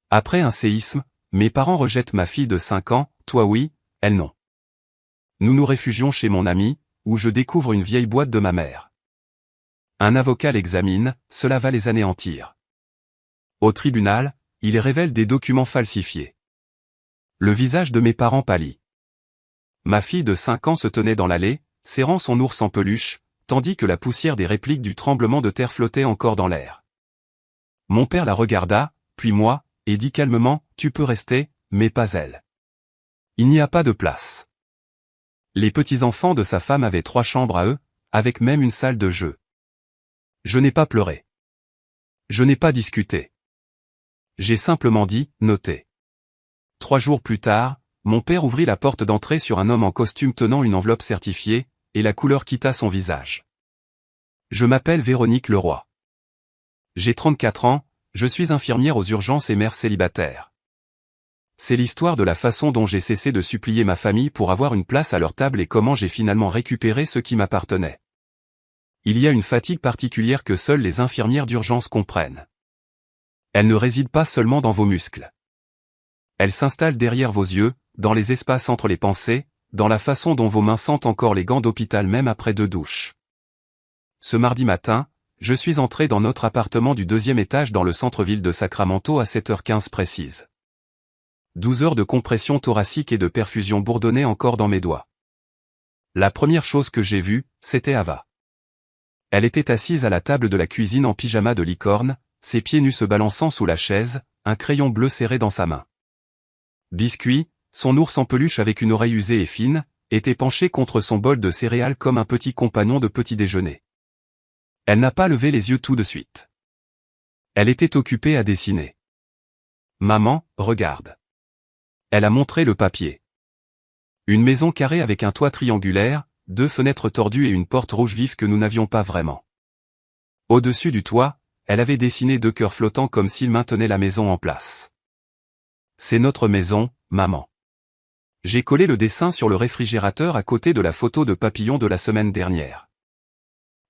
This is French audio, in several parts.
Après un séisme, mes parents rejettent ma fille de 5 ans, toi oui, elle non. Nous nous réfugions chez mon ami, où je découvre une vieille boîte de ma mère. Un avocat l'examine, cela va les anéantir. Au tribunal, il révèle des documents falsifiés. Le visage de mes parents pâlit. Ma fille de 5 ans se tenait dans l'allée, serrant son ours en peluche, tandis que la poussière des répliques du tremblement de terre flottait encore dans l'air. Mon père la regarda, puis moi, et dit calmement, « Tu peux rester, mais pas elle. Il n'y a pas de place. » Les petits-enfants de sa femme avaient 3 chambres à eux, avec même une salle de jeu. Je n'ai pas pleuré. Je n'ai pas discuté. J'ai simplement dit, notez. 3 jours plus tard, mon père ouvrit la porte d'entrée sur un homme en costume tenant une enveloppe certifiée, et la couleur quitta son visage. Je m'appelle Véronique Leroy. J'ai 34 ans, je suis infirmière aux urgences et mère célibataire. C'est l'histoire de la façon dont j'ai cessé de supplier ma famille pour avoir une place à leur table et comment j'ai finalement récupéré ce qui m'appartenait. Il y a une fatigue particulière que seules les infirmières d'urgence comprennent. Elle ne réside pas seulement dans vos muscles. Elle s'installe derrière vos yeux, dans les espaces entre les pensées, dans la façon dont vos mains sentent encore les gants d'hôpital même après 2 douches. Ce mardi matin, je suis entré dans notre appartement du 2e étage dans le centre-ville de Sacramento à 7h15 précise. 12 heures de compression thoracique et de perfusion bourdonnaient encore dans mes doigts. La première chose que j'ai vue, c'était Ava. Elle était assise à la table de la cuisine en pyjama de licorne, ses pieds nus se balançant sous la chaise, un crayon bleu serré dans sa main. Biscuit, son ours en peluche avec une oreille usée et fine, était penché contre son bol de céréales comme un petit compagnon de petit déjeuner. Elle n'a pas levé les yeux tout de suite. Elle était occupée à dessiner. « Maman, regarde. » Elle a montré le papier. Une maison carrée avec un toit triangulaire, 2 fenêtres tordues et une porte rouge vive que nous n'avions pas vraiment. Au-dessus du toit, elle avait dessiné 2 cœurs flottants comme s'ils maintenaient la maison en place. C'est notre maison, maman. J'ai collé le dessin sur le réfrigérateur à côté de la photo de papillon de la semaine dernière.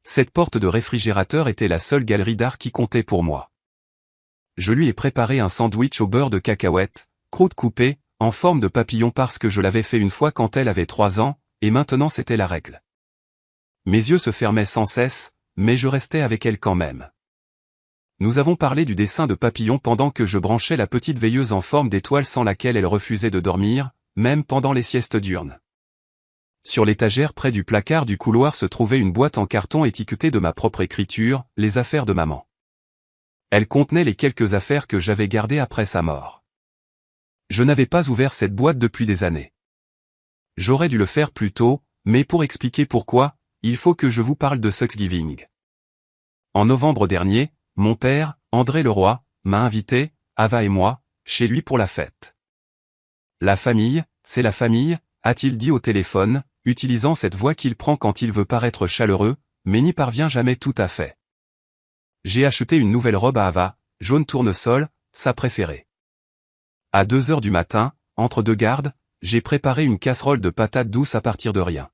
Cette porte de réfrigérateur était la seule galerie d'art qui comptait pour moi. Je lui ai préparé un sandwich au beurre de cacahuète, croûte coupée, en forme de papillon parce que je l'avais fait une fois quand elle avait 3 ans, et maintenant c'était la règle. Mes yeux se fermaient sans cesse, mais je restais avec elle quand même. Nous avons parlé du dessin de papillon pendant que je branchais la petite veilleuse en forme d'étoile sans laquelle elle refusait de dormir, même pendant les siestes diurnes. Sur l'étagère près du placard du couloir se trouvait une boîte en carton étiquetée de ma propre écriture, les affaires de maman. Elle contenait les quelques affaires que j'avais gardées après sa mort. Je n'avais pas ouvert cette boîte depuis des années. J'aurais dû le faire plus tôt, mais pour expliquer pourquoi, il faut que je vous parle de Thanksgiving. En novembre dernier, mon père, André Leroy, m'a invité, Ava et moi, chez lui pour la fête. La famille, c'est la famille, a-t-il dit au téléphone, utilisant cette voix qu'il prend quand il veut paraître chaleureux, mais n'y parvient jamais tout à fait. J'ai acheté une nouvelle robe à Ava, jaune tournesol, sa préférée. À 2 heures du matin, entre 2 gardes, j'ai préparé une casserole de patates douces à partir de rien.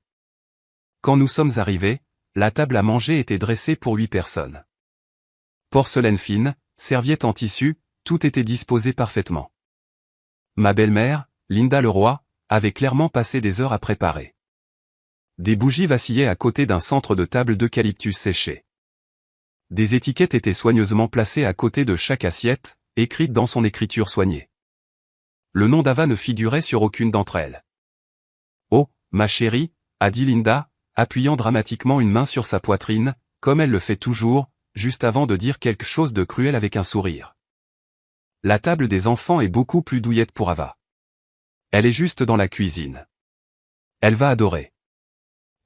Quand nous sommes arrivés, la table à manger était dressée pour 8 personnes. Porcelaine fine, serviettes en tissu, tout était disposé parfaitement. Ma belle-mère, Linda Leroy, avait clairement passé des heures à préparer. Des bougies vacillaient à côté d'un centre de table d'eucalyptus séché. Des étiquettes étaient soigneusement placées à côté de chaque assiette, écrites dans son écriture soignée. Le nom d'Ava ne figurait sur aucune d'entre elles. « Oh, ma chérie », a dit Linda, appuyant dramatiquement une main sur sa poitrine, comme elle le fait toujours, juste avant de dire quelque chose de cruel avec un sourire. La table des enfants est beaucoup plus douillette pour Ava. Elle est juste dans la cuisine. Elle va adorer.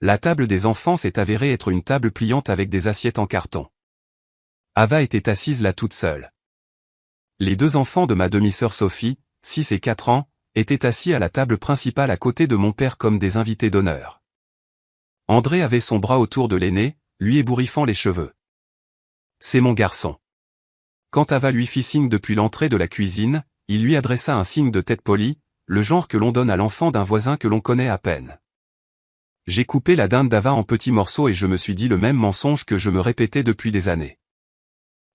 La table des enfants s'est avérée être une table pliante avec des assiettes en carton. Ava était assise là toute seule. Les 2 enfants de ma demi-sœur Sophie, 6 et 4 ans, étaient assis à la table principale à côté de mon père comme des invités d'honneur. André avait son bras autour de l'aîné, lui ébouriffant les cheveux. C'est mon garçon. Quand Ava lui fit signe depuis l'entrée de la cuisine, il lui adressa un signe de tête poli, le genre que l'on donne à l'enfant d'un voisin que l'on connaît à peine. J'ai coupé la dinde d'Ava en petits morceaux et je me suis dit le même mensonge que je me répétais depuis des années.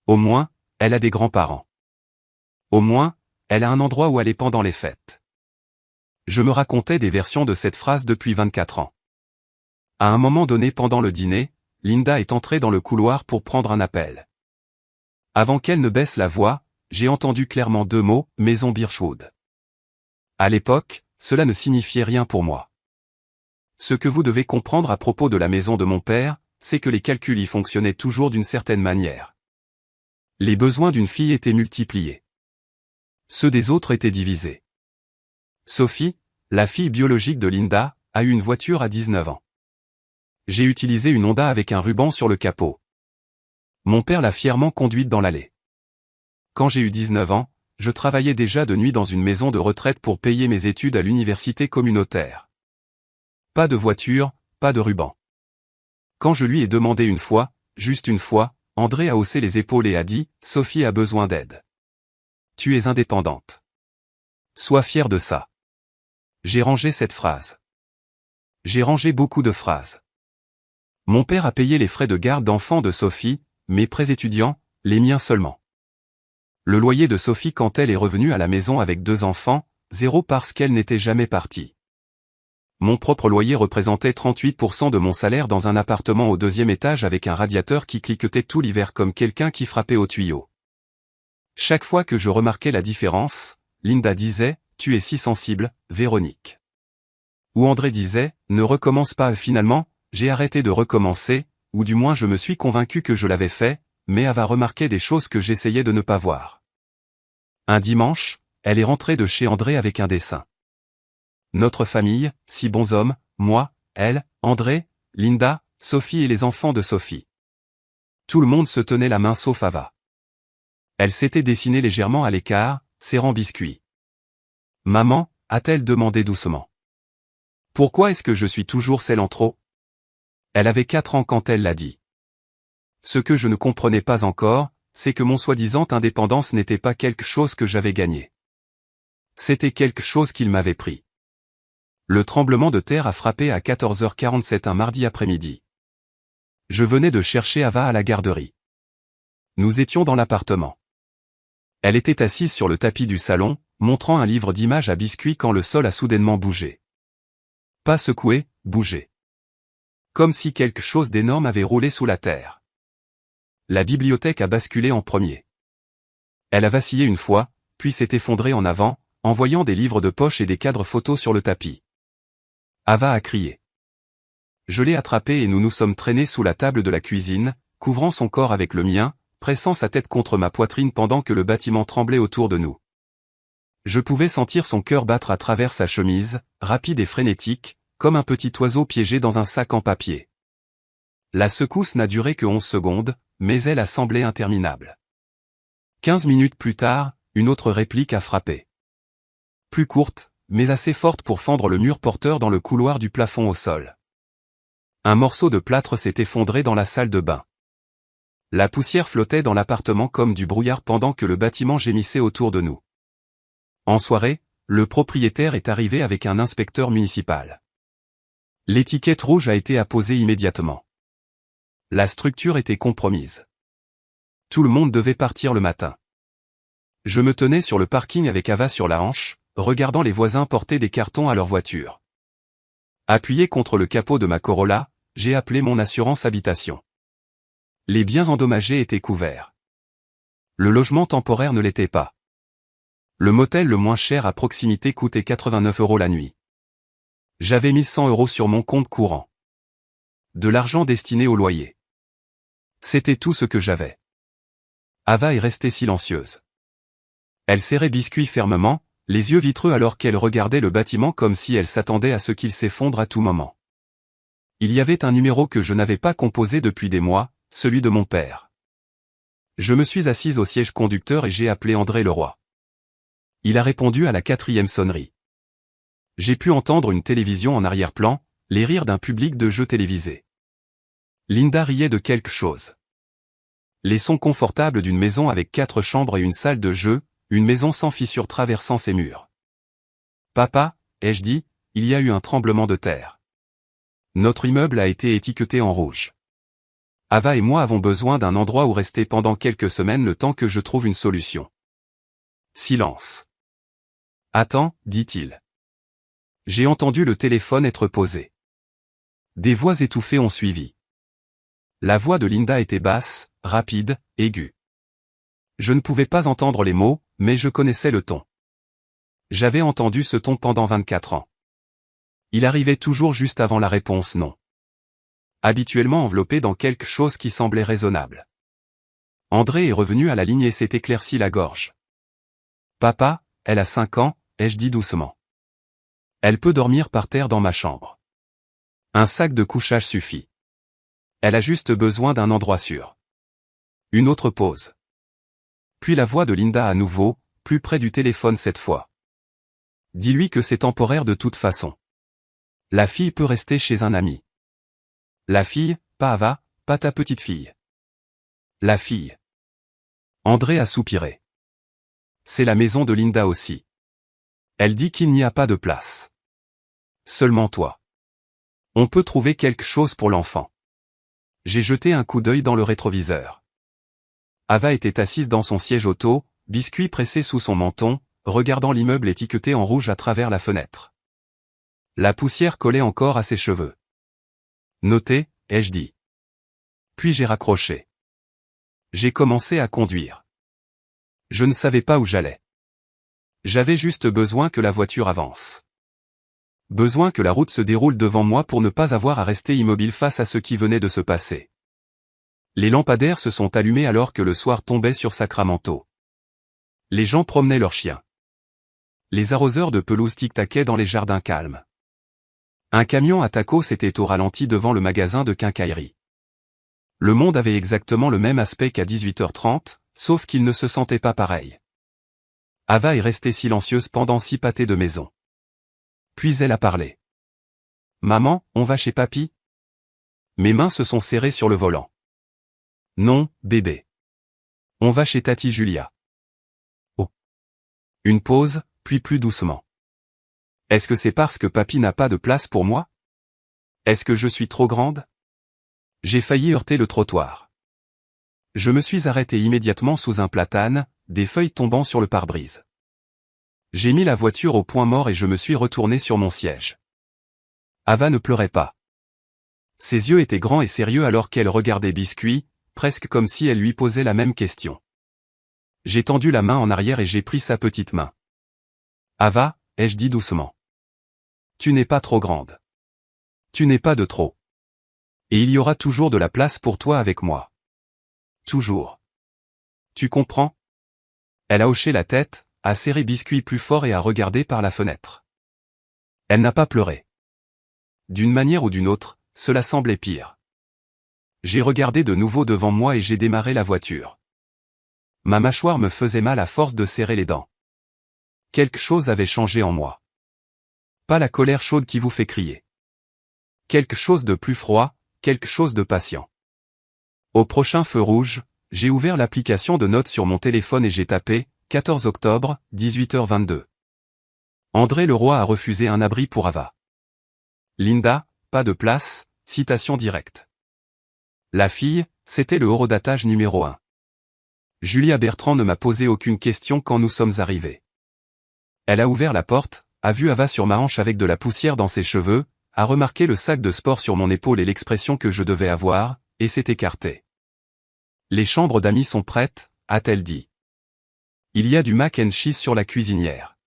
Au moins, elle a des grands-parents. Au moins, elle a un endroit où aller pendant les fêtes. Je me racontais des versions de cette phrase depuis 24 ans. À un moment donné pendant le dîner, Linda est entrée dans le couloir pour prendre un appel. Avant qu'elle ne baisse la voix, j'ai entendu clairement 2 mots, Maison Birchwood. À l'époque, cela ne signifiait rien pour moi. Ce que vous devez comprendre à propos de la maison de mon père, c'est que les calculs y fonctionnaient toujours d'une certaine manière. Les besoins d'une fille étaient multipliés. Ceux des autres étaient divisés. Sophie, la fille biologique de Linda, a eu une voiture à 19 ans. J'ai utilisé une Honda avec un ruban sur le capot. Mon père l'a fièrement conduite dans l'allée. Quand j'ai eu 19 ans, je travaillais déjà de nuit dans une maison de retraite pour payer mes études à l'université communautaire. Pas de voiture, pas de ruban. Quand je lui ai demandé une fois, juste une fois, André a haussé les épaules et a dit « Sophie a besoin d'aide. Tu es indépendante. Sois fière de ça. » J'ai rangé cette phrase. J'ai rangé beaucoup de phrases. Mon père a payé les frais de garde d'enfants de Sophie, mes prêts étudiants, les miens seulement. Le loyer de Sophie quand elle est revenue à la maison avec 2 enfants, 0 parce qu'elle n'était jamais partie. Mon propre loyer représentait 38% de mon salaire dans un appartement au 2e étage avec un radiateur qui cliquetait tout l'hiver comme quelqu'un qui frappait au tuyau. Chaque fois que je remarquais la différence, Linda disait « Tu es si sensible, Véronique ». Ou André disait « Ne recommence pas ». Finalement, j'ai arrêté de recommencer, ou du moins je me suis convaincu que je l'avais fait, mais Ava remarquait des choses que j'essayais de ne pas voir. Un dimanche, elle est rentrée de chez André avec un dessin. Notre famille, 6 bons hommes, moi, elle, André, Linda, Sophie et les enfants de Sophie. Tout le monde se tenait la main sauf Ava. Elle s'était dessinée légèrement à l'écart, serrant biscuit. « Maman » a-t-elle demandé doucement. « Pourquoi est-ce que je suis toujours celle en trop ?» Elle avait 4 ans quand elle l'a dit. Ce que je ne comprenais pas encore, c'est que mon soi-disant indépendance n'était pas quelque chose que j'avais gagné. C'était quelque chose qu'il m'avait pris. Le tremblement de terre a frappé à 14h47 un mardi après-midi. Je venais de chercher Ava à la garderie. Nous étions dans l'appartement. Elle était assise sur le tapis du salon, montrant un livre d'images à biscuits quand le sol a soudainement bougé. Pas secoué, bougé. Comme si quelque chose d'énorme avait roulé sous la terre. La bibliothèque a basculé en premier. Elle a vacillé une fois, puis s'est effondrée en avant, envoyant des livres de poche et des cadres photos sur le tapis. Ava a crié. Je l'ai attrapée et nous nous sommes traînés sous la table de la cuisine, couvrant son corps avec le mien, pressant sa tête contre ma poitrine pendant que le bâtiment tremblait autour de nous. Je pouvais sentir son cœur battre à travers sa chemise, rapide et frénétique, comme un petit oiseau piégé dans un sac en papier. La secousse n'a duré que 11 secondes, mais elle a semblé interminable. 15 minutes plus tard, une autre réplique a frappé. Plus courte, mais assez forte pour fendre le mur porteur dans le couloir du plafond au sol. Un morceau de plâtre s'est effondré dans la salle de bain. La poussière flottait dans l'appartement comme du brouillard pendant que le bâtiment gémissait autour de nous. En soirée, le propriétaire est arrivé avec un inspecteur municipal. L'étiquette rouge a été apposée immédiatement. La structure était compromise. Tout le monde devait partir le matin. Je me tenais sur le parking avec Ava sur la hanche, regardant les voisins porter des cartons à leur voiture. Appuyé contre le capot de ma Corolla, j'ai appelé mon assurance habitation. Les biens endommagés étaient couverts. Le logement temporaire ne l'était pas. Le motel le moins cher à proximité coûtait 89 € la nuit. J'avais 1100 € sur mon compte courant. De l'argent destiné au loyer. C'était tout ce que j'avais. Ava est restée silencieuse. Elle serrait biscuit fermement, les yeux vitreux alors qu'elle regardait le bâtiment comme si elle s'attendait à ce qu'il s'effondre à tout moment. Il y avait un numéro que je n'avais pas composé depuis des mois, celui de mon père. Je me suis assise au siège conducteur et j'ai appelé André Leroy. Il a répondu à la 4e sonnerie. J'ai pu entendre une télévision en arrière-plan, les rires d'un public de jeux télévisés. Linda riait de quelque chose. Les sons confortables d'une maison avec 4 chambres et une salle de jeu, une maison sans fissure traversant ses murs. Papa, ai-je dit, il y a eu un tremblement de terre. Notre immeuble a été étiqueté en rouge. Ava et moi avons besoin d'un endroit où rester pendant quelques semaines le temps que je trouve une solution. Silence. Attends, dit-il. J'ai entendu le téléphone être posé. Des voix étouffées ont suivi. La voix de Linda était basse, rapide, aiguë. Je ne pouvais pas entendre les mots, mais je connaissais le ton. J'avais entendu ce ton pendant 24 ans. Il arrivait toujours juste avant la réponse non. Habituellement enveloppé dans quelque chose qui semblait raisonnable. André est revenu à la ligne et s'est éclairci la gorge. Papa, elle a 5 ans, ai-je dit doucement. Elle peut dormir par terre dans ma chambre. Un sac de couchage suffit. Elle a juste besoin d'un endroit sûr. Une autre pause. Puis la voix de Linda à nouveau, plus près du téléphone cette fois. Dis-lui que c'est temporaire de toute façon. La fille peut rester chez un ami. La fille, pas Ava, pas ta petite fille. La fille. André a soupiré. C'est la maison de Linda aussi. Elle dit qu'il n'y a pas de place. Seulement toi. On peut trouver quelque chose pour l'enfant. J'ai jeté un coup d'œil dans le rétroviseur. Ava était assise dans son siège auto, biscuit pressé sous son menton, regardant l'immeuble étiqueté en rouge à travers la fenêtre. La poussière collait encore à ses cheveux. Notez, ai-je dit. Puis j'ai raccroché. J'ai commencé à conduire. Je ne savais pas où j'allais. J'avais juste besoin que la voiture avance. Besoin que la route se déroule devant moi pour ne pas avoir à rester immobile face à ce qui venait de se passer. Les lampadaires se sont allumés alors que le soir tombait sur Sacramento. Les gens promenaient leurs chiens. Les arroseurs de pelouse tic-taquaient dans les jardins calmes. Un camion à tacos était au ralenti devant le magasin de quincaillerie. Le monde avait exactement le même aspect qu'à 18h30, sauf qu'il ne se sentait pas pareil. Ava est restée silencieuse pendant 6 pâtés de maison. Puis elle a parlé. Maman, on va chez papy? Mes mains se sont serrées sur le volant. Non, bébé. On va chez Tati Julia. Oh. Une pause, puis plus doucement. Est-ce que c'est parce que papy n'a pas de place pour moi? Est-ce que je suis trop grande? J'ai failli heurter le trottoir. Je me suis arrêté immédiatement sous un platane, des feuilles tombant sur le pare-brise. J'ai mis la voiture au point mort et je me suis retourné sur mon siège. Ava ne pleurait pas. Ses yeux étaient grands et sérieux alors qu'elle regardait Biscuit, presque comme si elle lui posait la même question. J'ai tendu la main en arrière et j'ai pris sa petite main. Ava, ai-je dit doucement. Tu n'es pas trop grande. Tu n'es pas de trop. Et il y aura toujours de la place pour toi avec moi. Toujours. Tu comprends? Elle a hoché la tête, a serré Biscuit plus fort et a regardé par la fenêtre. Elle n'a pas pleuré. D'une manière ou d'une autre, cela semblait pire. J'ai regardé de nouveau devant moi et j'ai démarré la voiture. Ma mâchoire me faisait mal à force de serrer les dents. Quelque chose avait changé en moi. Pas la colère chaude qui vous fait crier. Quelque chose de plus froid, quelque chose de patient. Au prochain feu rouge, j'ai ouvert l'application de notes sur mon téléphone et j'ai tapé 14 octobre, 18h22. André Leroy a refusé un abri pour Ava. Linda, pas de place, citation directe. La fille, c'était le horodatage numéro 1. Julia Bertrand ne m'a posé aucune question quand nous sommes arrivés. Elle a ouvert la porte, a vu Ava sur ma hanche avec de la poussière dans ses cheveux, a remarqué le sac de sport sur mon épaule et l'expression que je devais avoir, et s'est écartée. Les chambres d'amis sont prêtes, a-t-elle dit. Il y a du mac and cheese sur la cuisinière.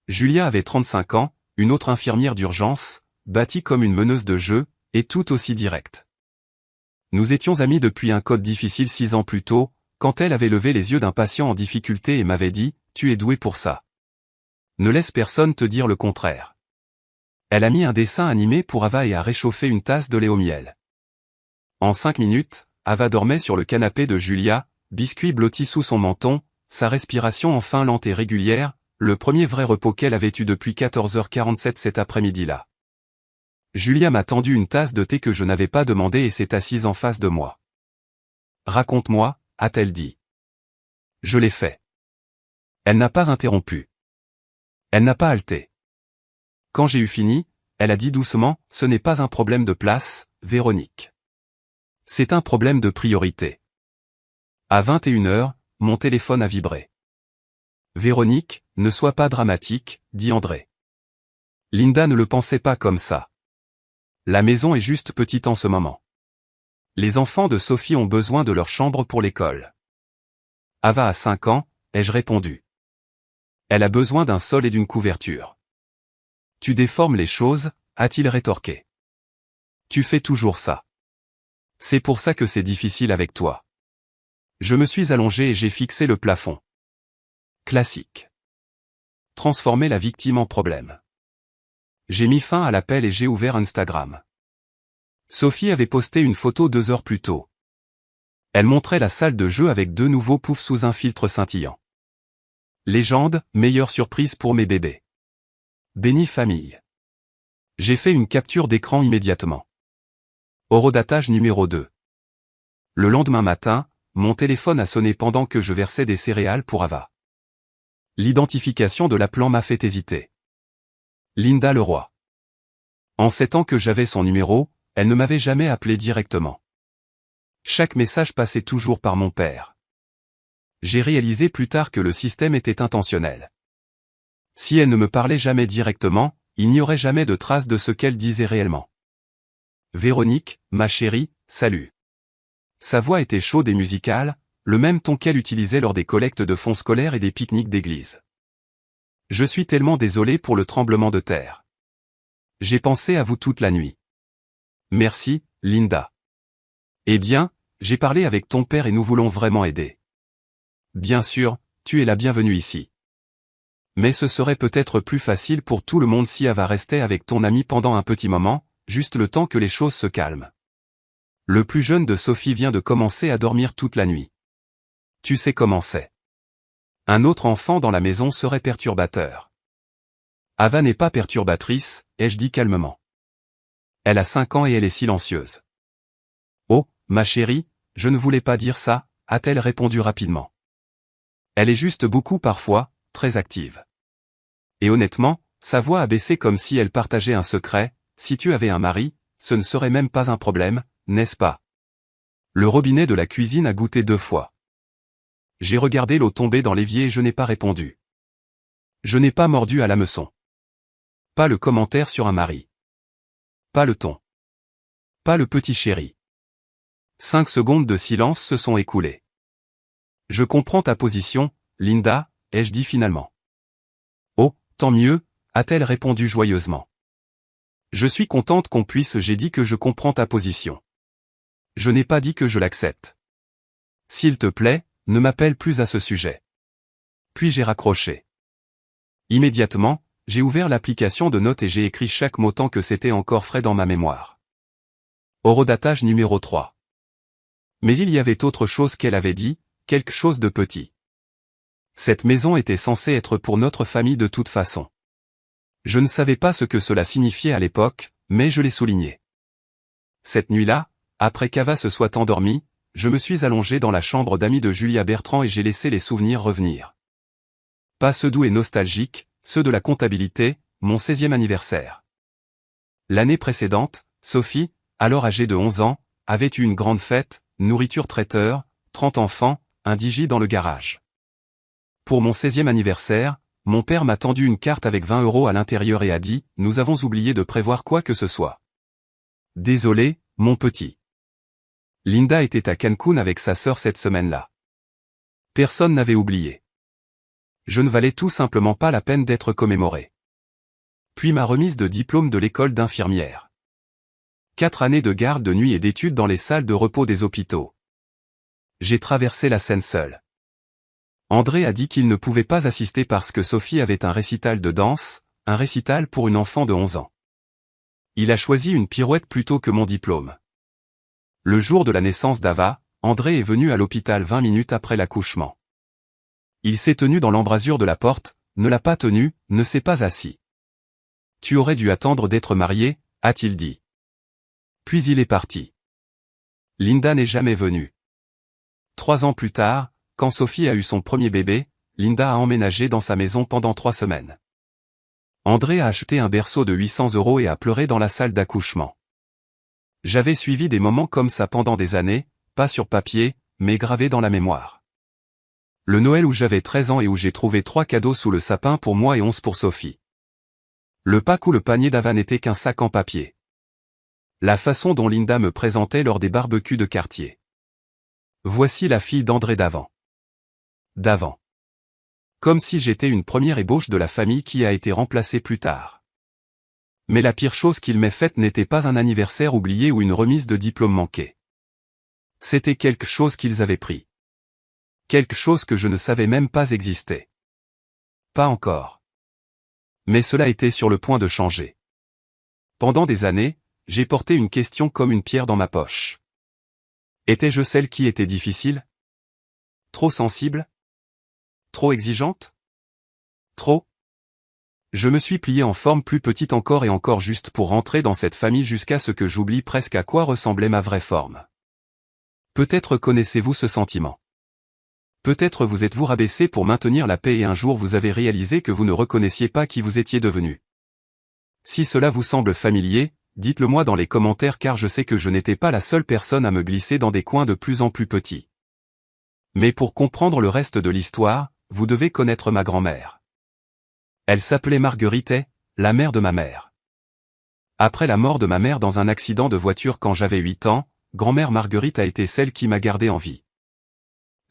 Julia avait 35 ans, une autre infirmière d'urgence, bâtie comme une meneuse de jeu, et tout aussi directe. Nous étions amis depuis un code difficile 6 ans plus tôt, quand elle avait levé les yeux d'un patient en difficulté et m'avait dit « Tu es doué pour ça. Ne laisse personne te dire le contraire. » Elle a mis un dessin animé pour Ava et a réchauffé une tasse de lait au miel. En 5 minutes, Ava dormait sur le canapé de Julia, Biscuit blotti sous son menton, sa respiration enfin lente et régulière, le premier vrai repos qu'elle avait eu depuis 14h47 cet après-midi-là. Julia m'a tendu une tasse de thé que je n'avais pas demandé et s'est assise en face de moi. « Raconte-moi », a-t-elle dit. Je l'ai fait. Elle n'a pas interrompu. Elle n'a pas halté. Quand j'ai eu fini, elle a dit doucement, ce n'est pas un problème de place, Véronique. C'est un problème de priorité. À 21h, mon téléphone a vibré. Véronique, ne sois pas dramatique, dit André. Linda ne le pensait pas comme ça. La maison est juste petite en ce moment. Les enfants de Sophie ont besoin de leur chambre pour l'école. Ava a 5 ans, ai-je répondu. Elle a besoin d'un sol et d'une couverture. Tu déformes les choses, a-t-il rétorqué. Tu fais toujours ça. C'est pour ça que c'est difficile avec toi. Je me suis allongé et j'ai fixé le plafond. Classique. Transformer la victime en problème. J'ai mis fin à l'appel et j'ai ouvert Instagram. Sophie avait posté une photo 2 heures plus tôt. Elle montrait la salle de jeu avec 2 nouveaux poufs sous un filtre scintillant. Légende, meilleure surprise pour mes bébés. Béni famille. J'ai fait une capture d'écran immédiatement. Horodatage numéro 2. Le lendemain matin, mon téléphone a sonné pendant que je versais des céréales pour Ava. L'identification de l'appelant m'a fait hésiter. Linda Leroy. En 7 ans que j'avais son numéro, elle ne m'avait jamais appelé directement. Chaque message passait toujours par mon père. J'ai réalisé plus tard que le système était intentionnel. Si elle ne me parlait jamais directement, il n'y aurait jamais de trace de ce qu'elle disait réellement. Véronique, ma chérie, salut. Sa voix était chaude et musicale, le même ton qu'elle utilisait lors des collectes de fonds scolaires et des pique-niques d'église. Je suis tellement désolé pour le tremblement de terre. J'ai pensé à vous toute la nuit. Merci, Linda. Eh bien, j'ai parlé avec ton père et nous voulons vraiment aider. Bien sûr, tu es la bienvenue ici. Mais ce serait peut-être plus facile pour tout le monde si Ava restait avec ton ami pendant un petit moment, juste le temps que les choses se calment. Le plus jeune de Sophie vient de commencer à dormir toute la nuit. Tu sais comment c'est. Un autre enfant dans la maison serait perturbateur. Ava n'est pas perturbatrice, ai-je dit calmement. Elle a 5 ans et elle est silencieuse. Oh, ma chérie, je ne voulais pas dire ça, a-t-elle répondu rapidement. Elle est juste beaucoup parfois, très active. Et honnêtement, sa voix a baissé comme si elle partageait un secret, si tu avais un mari, ce ne serait même pas un problème, n'est-ce pas? Le robinet de la cuisine a goûté 2 fois. J'ai regardé l'eau tomber dans l'évier et je n'ai pas répondu. Je n'ai pas mordu à l'hameçon. Pas le commentaire sur un mari. Pas le ton. Pas le petit chéri. 5 secondes de silence se sont écoulées. Je comprends ta position, Linda, ai-je dit finalement. Oh, tant mieux, a-t-elle répondu joyeusement. Je suis contente qu'on puisse, j'ai dit que je comprends ta position. Je n'ai pas dit que je l'accepte. S'il te plaît, ne m'appelle plus à ce sujet. Puis j'ai raccroché. Immédiatement, j'ai ouvert l'application de notes et j'ai écrit chaque mot tant que c'était encore frais dans ma mémoire. Horodatage numéro 3. Mais il y avait autre chose qu'elle avait dit, quelque chose de petit. Cette maison était censée être pour notre famille de toute façon. Je ne savais pas ce que cela signifiait à l'époque, mais je l'ai souligné. Cette nuit-là, après qu'Ava se soit endormie, je me suis allongé dans la chambre d'amis de Julia Bertrand et j'ai laissé les souvenirs revenir. Pas ceux doux et nostalgiques, ceux de la comptabilité, mon 16e anniversaire. L'année précédente, Sophie, alors âgée de 11 ans, avait eu une grande fête, nourriture traiteur, 30 enfants, un DJ dans le garage. Pour mon 16e anniversaire, mon père m'a tendu une carte avec 20 € à l'intérieur et a dit « Nous avons oublié de prévoir quoi que ce soit. » Désolé, mon petit. Linda était à Cancun avec sa sœur cette semaine-là. Personne n'avait oublié. Je ne valais tout simplement pas la peine d'être commémoré. Puis ma remise de diplôme de l'école d'infirmière. 4 années de garde de nuit et d'études dans les salles de repos des hôpitaux. J'ai traversé la Seine seul. André a dit qu'il ne pouvait pas assister parce que Sophie avait un récital de danse, un récital pour une enfant de 11 ans. Il a choisi une pirouette plutôt que mon diplôme. Le jour de la naissance d'Ava, André est venu à l'hôpital 20 minutes après l'accouchement. Il s'est tenu dans l'embrasure de la porte, ne l'a pas tenu, ne s'est pas assis. Tu aurais dû attendre d'être marié, a-t-il dit. Puis il est parti. Linda n'est jamais venue. 3 ans plus tard, quand Sophie a eu son premier bébé, Linda a emménagé dans sa maison pendant 3 semaines. André a acheté un berceau de 800 € et a pleuré dans la salle d'accouchement. J'avais suivi des moments comme ça pendant des années, pas sur papier, mais gravés dans la mémoire. Le Noël où j'avais 13 ans et où j'ai trouvé 3 cadeaux sous le sapin pour moi et 11 pour Sophie. Le pack ou le panier d'Ava n'était qu'un sac en papier. La façon dont Linda me présentait lors des barbecues de quartier. Voici la fille d'André Davant. Davant. Comme si j'étais une première ébauche de la famille qui a été remplacée plus tard. Mais la pire chose qu'il m'ait faite n'était pas un anniversaire oublié ou une remise de diplôme manquée. C'était quelque chose qu'ils avaient pris. Quelque chose que je ne savais même pas exister. Pas encore. Mais cela était sur le point de changer. Pendant des années, j'ai porté une question comme une pierre dans ma poche. Étais-je celle qui était difficile? Trop sensible? Trop exigeante? Trop? Je me suis plié en forme plus petite encore et encore juste pour rentrer dans cette famille jusqu'à ce que j'oublie presque à quoi ressemblait ma vraie forme. Peut-être connaissez-vous ce sentiment. Peut-être vous êtes-vous rabaissé pour maintenir la paix et un jour vous avez réalisé que vous ne reconnaissiez pas qui vous étiez devenu. Si cela vous semble familier, dites-le moi dans les commentaires car je sais que je n'étais pas la seule personne à me glisser dans des coins de plus en plus petits. Mais pour comprendre le reste de l'histoire, vous devez connaître ma grand-mère. Elle s'appelait Marguerite, la mère de ma mère. Après la mort de ma mère dans un accident de voiture quand j'avais 8 ans, grand-mère Marguerite a été celle qui m'a gardé en vie.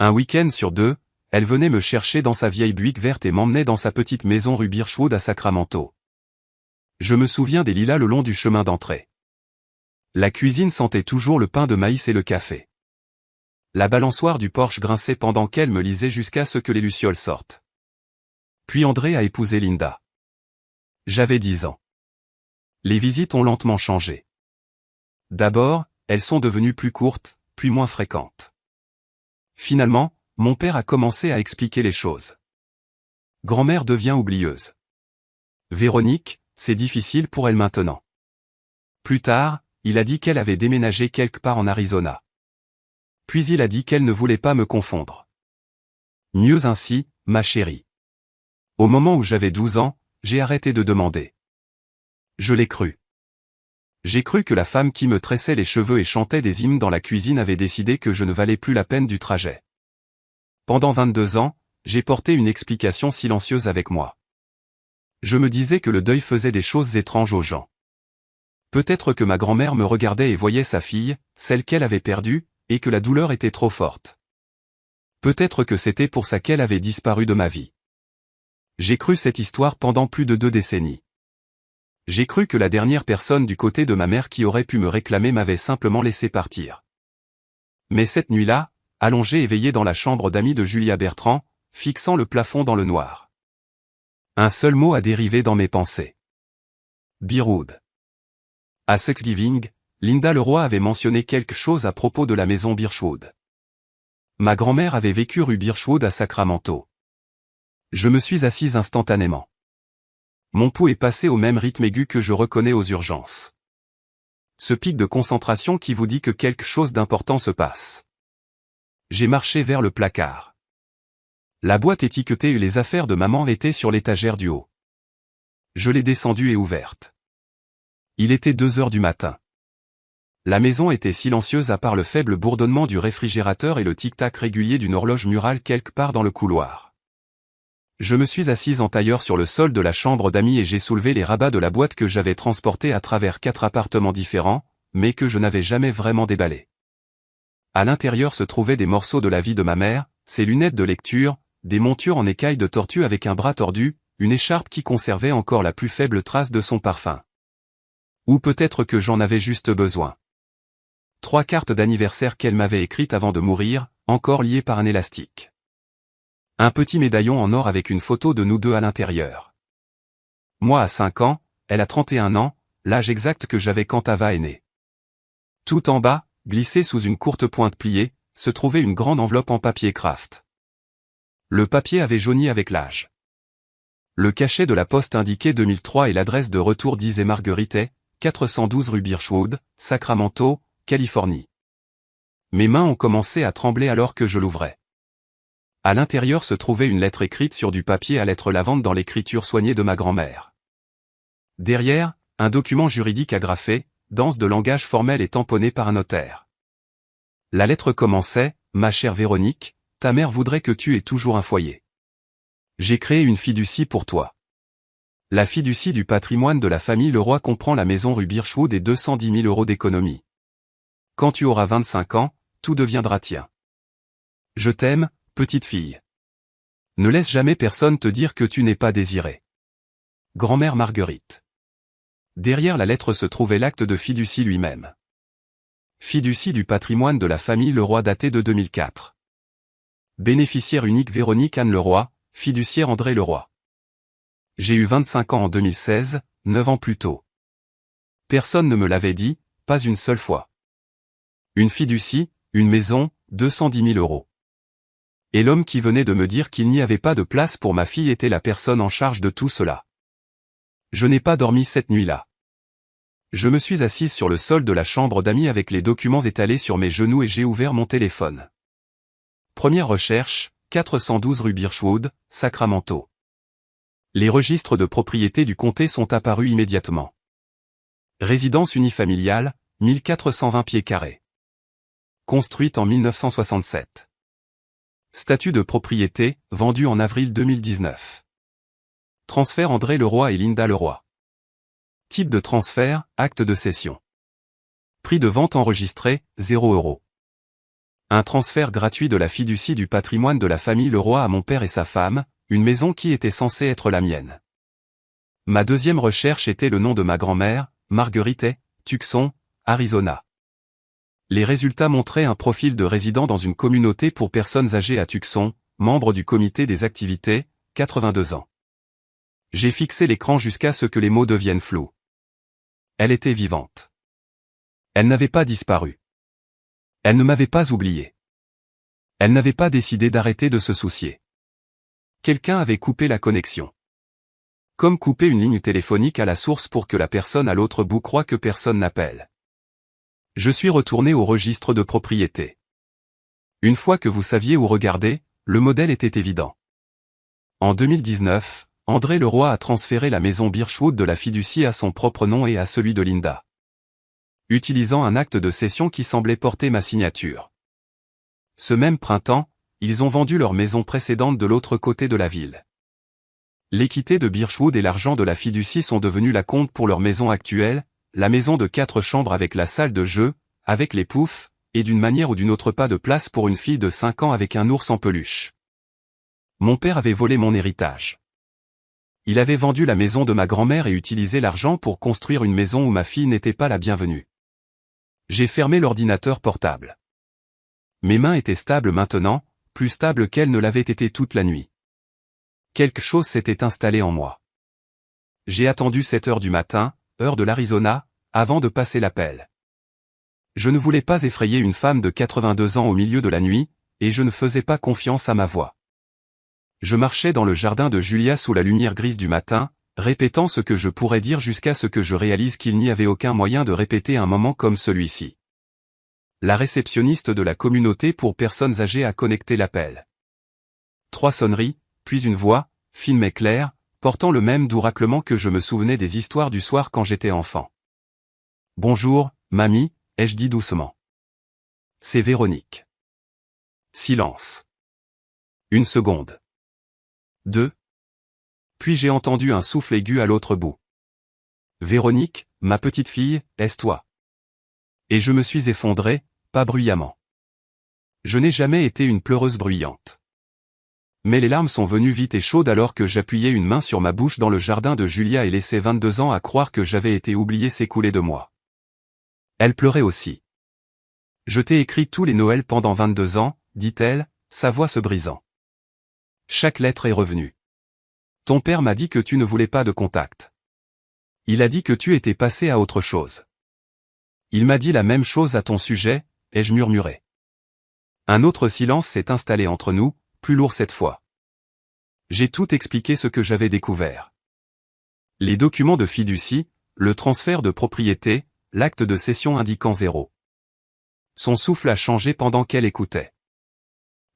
Un week-end sur 2, elle venait me chercher dans sa vieille Buick verte et m'emmenait dans sa petite maison rue Birchwood à Sacramento. Je me souviens des lilas le long du chemin d'entrée. La cuisine sentait toujours le pain de maïs et le café. La balançoire du porche grinçait pendant qu'elle me lisait jusqu'à ce que les lucioles sortent. Puis André a épousé Linda. J'avais 10 ans. Les visites ont lentement changé. D'abord, elles sont devenues plus courtes, puis moins fréquentes. Finalement, mon père a commencé à expliquer les choses. Grand-mère devient oublieuse. Véronique, c'est difficile pour elle maintenant. Plus tard, il a dit qu'elle avait déménagé quelque part en Arizona. Puis il a dit qu'elle ne voulait pas me confondre. Mieux ainsi, ma chérie. Au moment où j'avais 12 ans, j'ai arrêté de demander. Je l'ai cru. J'ai cru que la femme qui me tressait les cheveux et chantait des hymnes dans la cuisine avait décidé que je ne valais plus la peine du trajet. Pendant 22 ans, j'ai porté une explication silencieuse avec moi. Je me disais que le deuil faisait des choses étranges aux gens. Peut-être que ma grand-mère me regardait et voyait sa fille, celle qu'elle avait perdue, et que la douleur était trop forte. Peut-être que c'était pour ça qu'elle avait disparu de ma vie. J'ai cru cette histoire pendant plus de 2 décennies. J'ai cru que la dernière personne du côté de ma mère qui aurait pu me réclamer m'avait simplement laissé partir. Mais cette nuit-là, allongé éveillé dans la chambre d'amis de Julia Bertrand, fixant le plafond dans le noir. Un seul mot a dérivé dans mes pensées. Birchwood. À Thanksgiving, Linda Leroy avait mentionné quelque chose à propos de la maison Birchwood. Ma grand-mère avait vécu rue Birchwood à Sacramento. Je me suis assise instantanément. Mon pouls est passé au même rythme aigu que je reconnais aux urgences. Ce pic de concentration qui vous dit que quelque chose d'important se passe. J'ai marché vers le placard. La boîte étiquetée et les affaires de maman étaient sur l'étagère du haut. Je l'ai descendue et ouverte. Il était 2 heures du matin. La maison était silencieuse à part le faible bourdonnement du réfrigérateur et le tic-tac régulier d'une horloge murale quelque part dans le couloir. Je me suis assise en tailleur sur le sol de la chambre d'amis et j'ai soulevé les rabats de la boîte que j'avais transportée à travers 4 appartements différents, mais que je n'avais jamais vraiment déballé. À l'intérieur se trouvaient des morceaux de la vie de ma mère, ses lunettes de lecture, des montures en écailles de tortue avec un bras tordu, une écharpe qui conservait encore la plus faible trace de son parfum. Ou peut-être que j'en avais juste besoin. 3 cartes d'anniversaire qu'elle m'avait écrites avant de mourir, encore liées par un élastique. Un petit médaillon en or avec une photo de nous deux à l'intérieur. Moi à 5 ans, elle a 31 ans, l'âge exact que j'avais quand Ava est née. Tout en bas, glissée sous une courte pointe pliée, se trouvait une grande enveloppe en papier craft. Le papier avait jauni avec l'âge. Le cachet de la poste indiquait 2003 et l'adresse de retour disait Marguerite, 412 rue Birchwood, Sacramento, Californie. Mes mains ont commencé à trembler alors que je l'ouvrais. À l'intérieur se trouvait une lettre écrite sur du papier à lettres lavandes dans l'écriture soignée de ma grand-mère. Derrière, un document juridique agrafé, dense de langage formel et tamponné par un notaire. La lettre commençait « Ma chère Véronique, ta mère voudrait que tu aies toujours un foyer. J'ai créé une fiducie pour toi. La fiducie du patrimoine de la famille Leroy comprend la maison rue Birchwood et 210 000 € d'économie. Quand tu auras 25 ans, tout deviendra tien. Je t'aime, petite fille. Ne laisse jamais personne te dire que tu n'es pas désirée. Grand-mère Marguerite. Derrière la lettre se trouvait l'acte de fiducie lui-même. Fiducie du patrimoine de la famille Leroy daté de 2004. Bénéficiaire unique Véronique Anne Leroy, fiduciaire André Leroy. J'ai eu 25 ans en 2016, 9 ans plus tôt. Personne ne me l'avait dit, pas une seule fois. Une fiducie, une maison, 210 000 €. Et l'homme qui venait de me dire qu'il n'y avait pas de place pour ma fille était la personne en charge de tout cela. Je n'ai pas dormi cette nuit-là. Je me suis assise sur le sol de la chambre d'amis avec les documents étalés sur mes genoux et j'ai ouvert mon téléphone. Première recherche, 412 rue Birchwood, Sacramento. Les registres de propriété du comté sont apparus immédiatement. Résidence unifamiliale, 1420 pieds carrés. Construite en 1967. Statut de propriété, vendu en avril 2019. Transfert André Leroy et Linda Leroy. Type de transfert, acte de cession. Prix de vente enregistré, 0 €. Un transfert gratuit de la fiducie du patrimoine de la famille Leroy à mon père et sa femme, une maison qui était censée être la mienne. Ma deuxième recherche était le nom de ma grand-mère, Marguerite, Tucson, Arizona. Les résultats montraient un profil de résident dans une communauté pour personnes âgées à Tucson, membre du comité des activités, 82 ans. J'ai fixé l'écran jusqu'à ce que les mots deviennent flous. Elle était vivante. Elle n'avait pas disparu. Elle ne m'avait pas oublié. Elle n'avait pas décidé d'arrêter de se soucier. Quelqu'un avait coupé la connexion. Comme couper une ligne téléphonique à la source pour que la personne à l'autre bout croie que personne n'appelle. Je suis retourné au registre de propriété. Une fois que vous saviez où regarder, le modèle était évident. En 2019, André Leroy a transféré la maison Birchwood de la fiducie à son propre nom et à celui de Linda. Utilisant un acte de cession qui semblait porter ma signature. Ce même printemps, ils ont vendu leur maison précédente de l'autre côté de la ville. L'équité de Birchwood et l'argent de la fiducie sont devenus la compte pour leur maison actuelle, la maison de 4 chambres avec la salle de jeu, avec les poufs, et d'une manière ou d'une autre pas de place pour une fille de 5 ans avec un ours en peluche. Mon père avait volé mon héritage. Il avait vendu la maison de ma grand-mère et utilisé l'argent pour construire une maison où ma fille n'était pas la bienvenue. J'ai fermé l'ordinateur portable. Mes mains étaient stables maintenant, plus stables qu'elles ne l'avaient été toute la nuit. Quelque chose s'était installé en moi. J'ai attendu 7 heures du matin, heure de l'Arizona, avant de passer l'appel. Je ne voulais pas effrayer une femme de 82 ans au milieu de la nuit, et je ne faisais pas confiance à ma voix. Je marchais dans le jardin de Julia sous la lumière grise du matin, répétant ce que je pourrais dire jusqu'à ce que je réalise qu'il n'y avait aucun moyen de répéter un moment comme celui-ci. La réceptionniste de la communauté pour personnes âgées a connecté l'appel. 3 sonneries, puis une voix, fine mais claire, portant le même doux raclement que je me souvenais des histoires du soir quand j'étais enfant. « Bonjour, mamie », ai-je dit doucement. « C'est Véronique. » Silence. 1 seconde. 2. Puis j'ai entendu un souffle aigu à l'autre bout. « Véronique, ma petite fille, est-ce toi ?» Et je me suis effondré, pas bruyamment. Je n'ai jamais été une pleureuse bruyante. Mais les larmes sont venues vite et chaudes alors que j'appuyais une main sur ma bouche dans le jardin de Julia et laissais 22 ans à croire que j'avais été oublié s'écouler de moi. Elle pleurait aussi. « Je t'ai écrit tous les Noëls pendant 22 ans, dit-elle, sa voix se brisant. Chaque lettre est revenue. Ton père m'a dit que tu ne voulais pas de contact. Il a dit que tu étais passé à autre chose. Il m'a dit la même chose à ton sujet, ai-je murmuré. Un autre silence s'est installé entre nous, plus lourd cette fois. J'ai tout expliqué ce que j'avais découvert. Les documents de fiducie, le transfert de propriété, l'acte de cession indiquant 0. Son souffle a changé pendant qu'elle écoutait.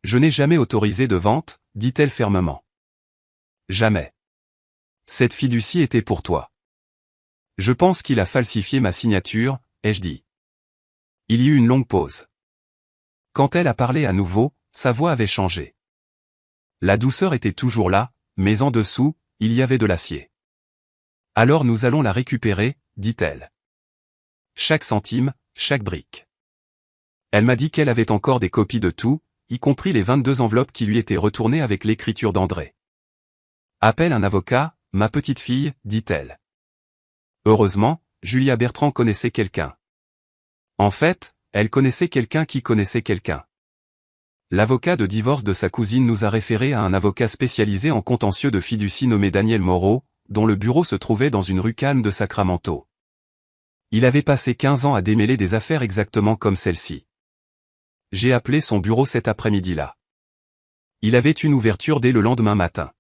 Je n'ai jamais autorisé de vente, dit-elle fermement. Jamais. Cette fiducie était pour toi. Je pense qu'il a falsifié ma signature, ai-je dit. Il y eut une longue pause. Quand elle a parlé à nouveau, sa voix avait changé. La douceur était toujours là, mais en dessous, il y avait de l'acier. Alors nous allons la récupérer, dit-elle. Chaque centime, chaque brique. Elle m'a dit qu'elle avait encore des copies de tout, y compris les 22 enveloppes qui lui étaient retournées avec l'écriture d'André. Appelle un avocat, ma petite fille, dit-elle. Heureusement, Julia Bertrand connaissait quelqu'un. En fait, elle connaissait quelqu'un qui connaissait quelqu'un. L'avocat de divorce de sa cousine nous a référé à un avocat spécialisé en contentieux de fiducie nommé Daniel Moreau, dont le bureau se trouvait dans une rue calme de Sacramento. Il avait passé 15 ans à démêler des affaires exactement comme celle-ci. J'ai appelé son bureau cet après-midi-là. Il avait une ouverture dès le lendemain matin.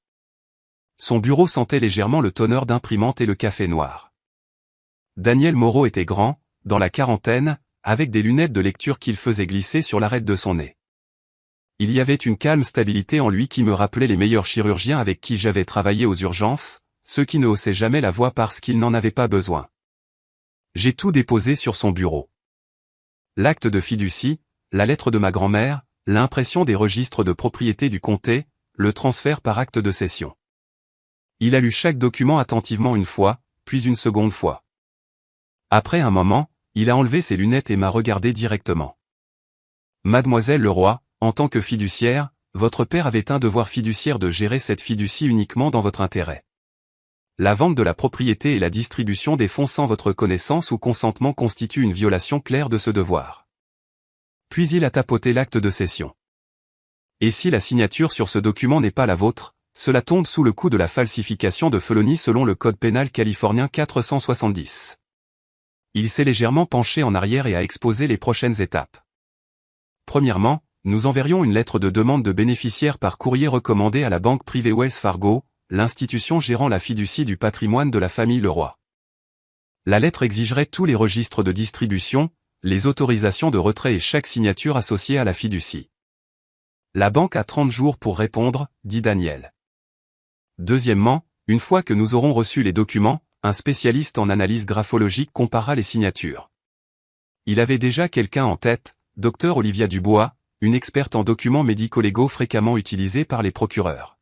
Son bureau sentait légèrement le tonneur d'imprimante et le café noir. Daniel Moreau était grand, dans la quarantaine, avec des lunettes de lecture qu'il faisait glisser sur l'arête de son nez. Il y avait une calme stabilité en lui qui me rappelait les meilleurs chirurgiens avec qui j'avais travaillé aux urgences, ceux qui ne haussaient jamais la voix parce qu'ils n'en avaient pas besoin. J'ai tout déposé sur son bureau. L'acte de fiducie, la lettre de ma grand-mère, l'impression des registres de propriété du comté, le transfert par acte de cession. Il a lu chaque document attentivement une fois, puis une seconde fois. Après un moment, il a enlevé ses lunettes et m'a regardé directement. Mademoiselle Leroy, en tant que fiduciaire, votre père avait un devoir fiduciaire de gérer cette fiducie uniquement dans votre intérêt. La vente de la propriété et la distribution des fonds sans votre connaissance ou consentement constituent une violation claire de ce devoir. Puis il a tapoté l'acte de cession. Et si la signature sur ce document n'est pas la vôtre, cela tombe sous le coup de la falsification de felony selon le code pénal californien 470. Il s'est légèrement penché en arrière et a exposé les prochaines étapes. Premièrement, nous enverrions une lettre de demande de bénéficiaire par courrier recommandé à la banque privée Wells Fargo, l'institution gérant la fiducie du patrimoine de la famille Leroy. La lettre exigerait tous les registres de distribution, les autorisations de retrait et chaque signature associée à la fiducie. La banque a 30 jours pour répondre, dit Daniel. Deuxièmement, une fois que nous aurons reçu les documents, un spécialiste en analyse graphologique comparera les signatures. Il avait déjà quelqu'un en tête, Dr Olivia Dubois, une experte en documents médico-légaux fréquemment utilisés par les procureurs.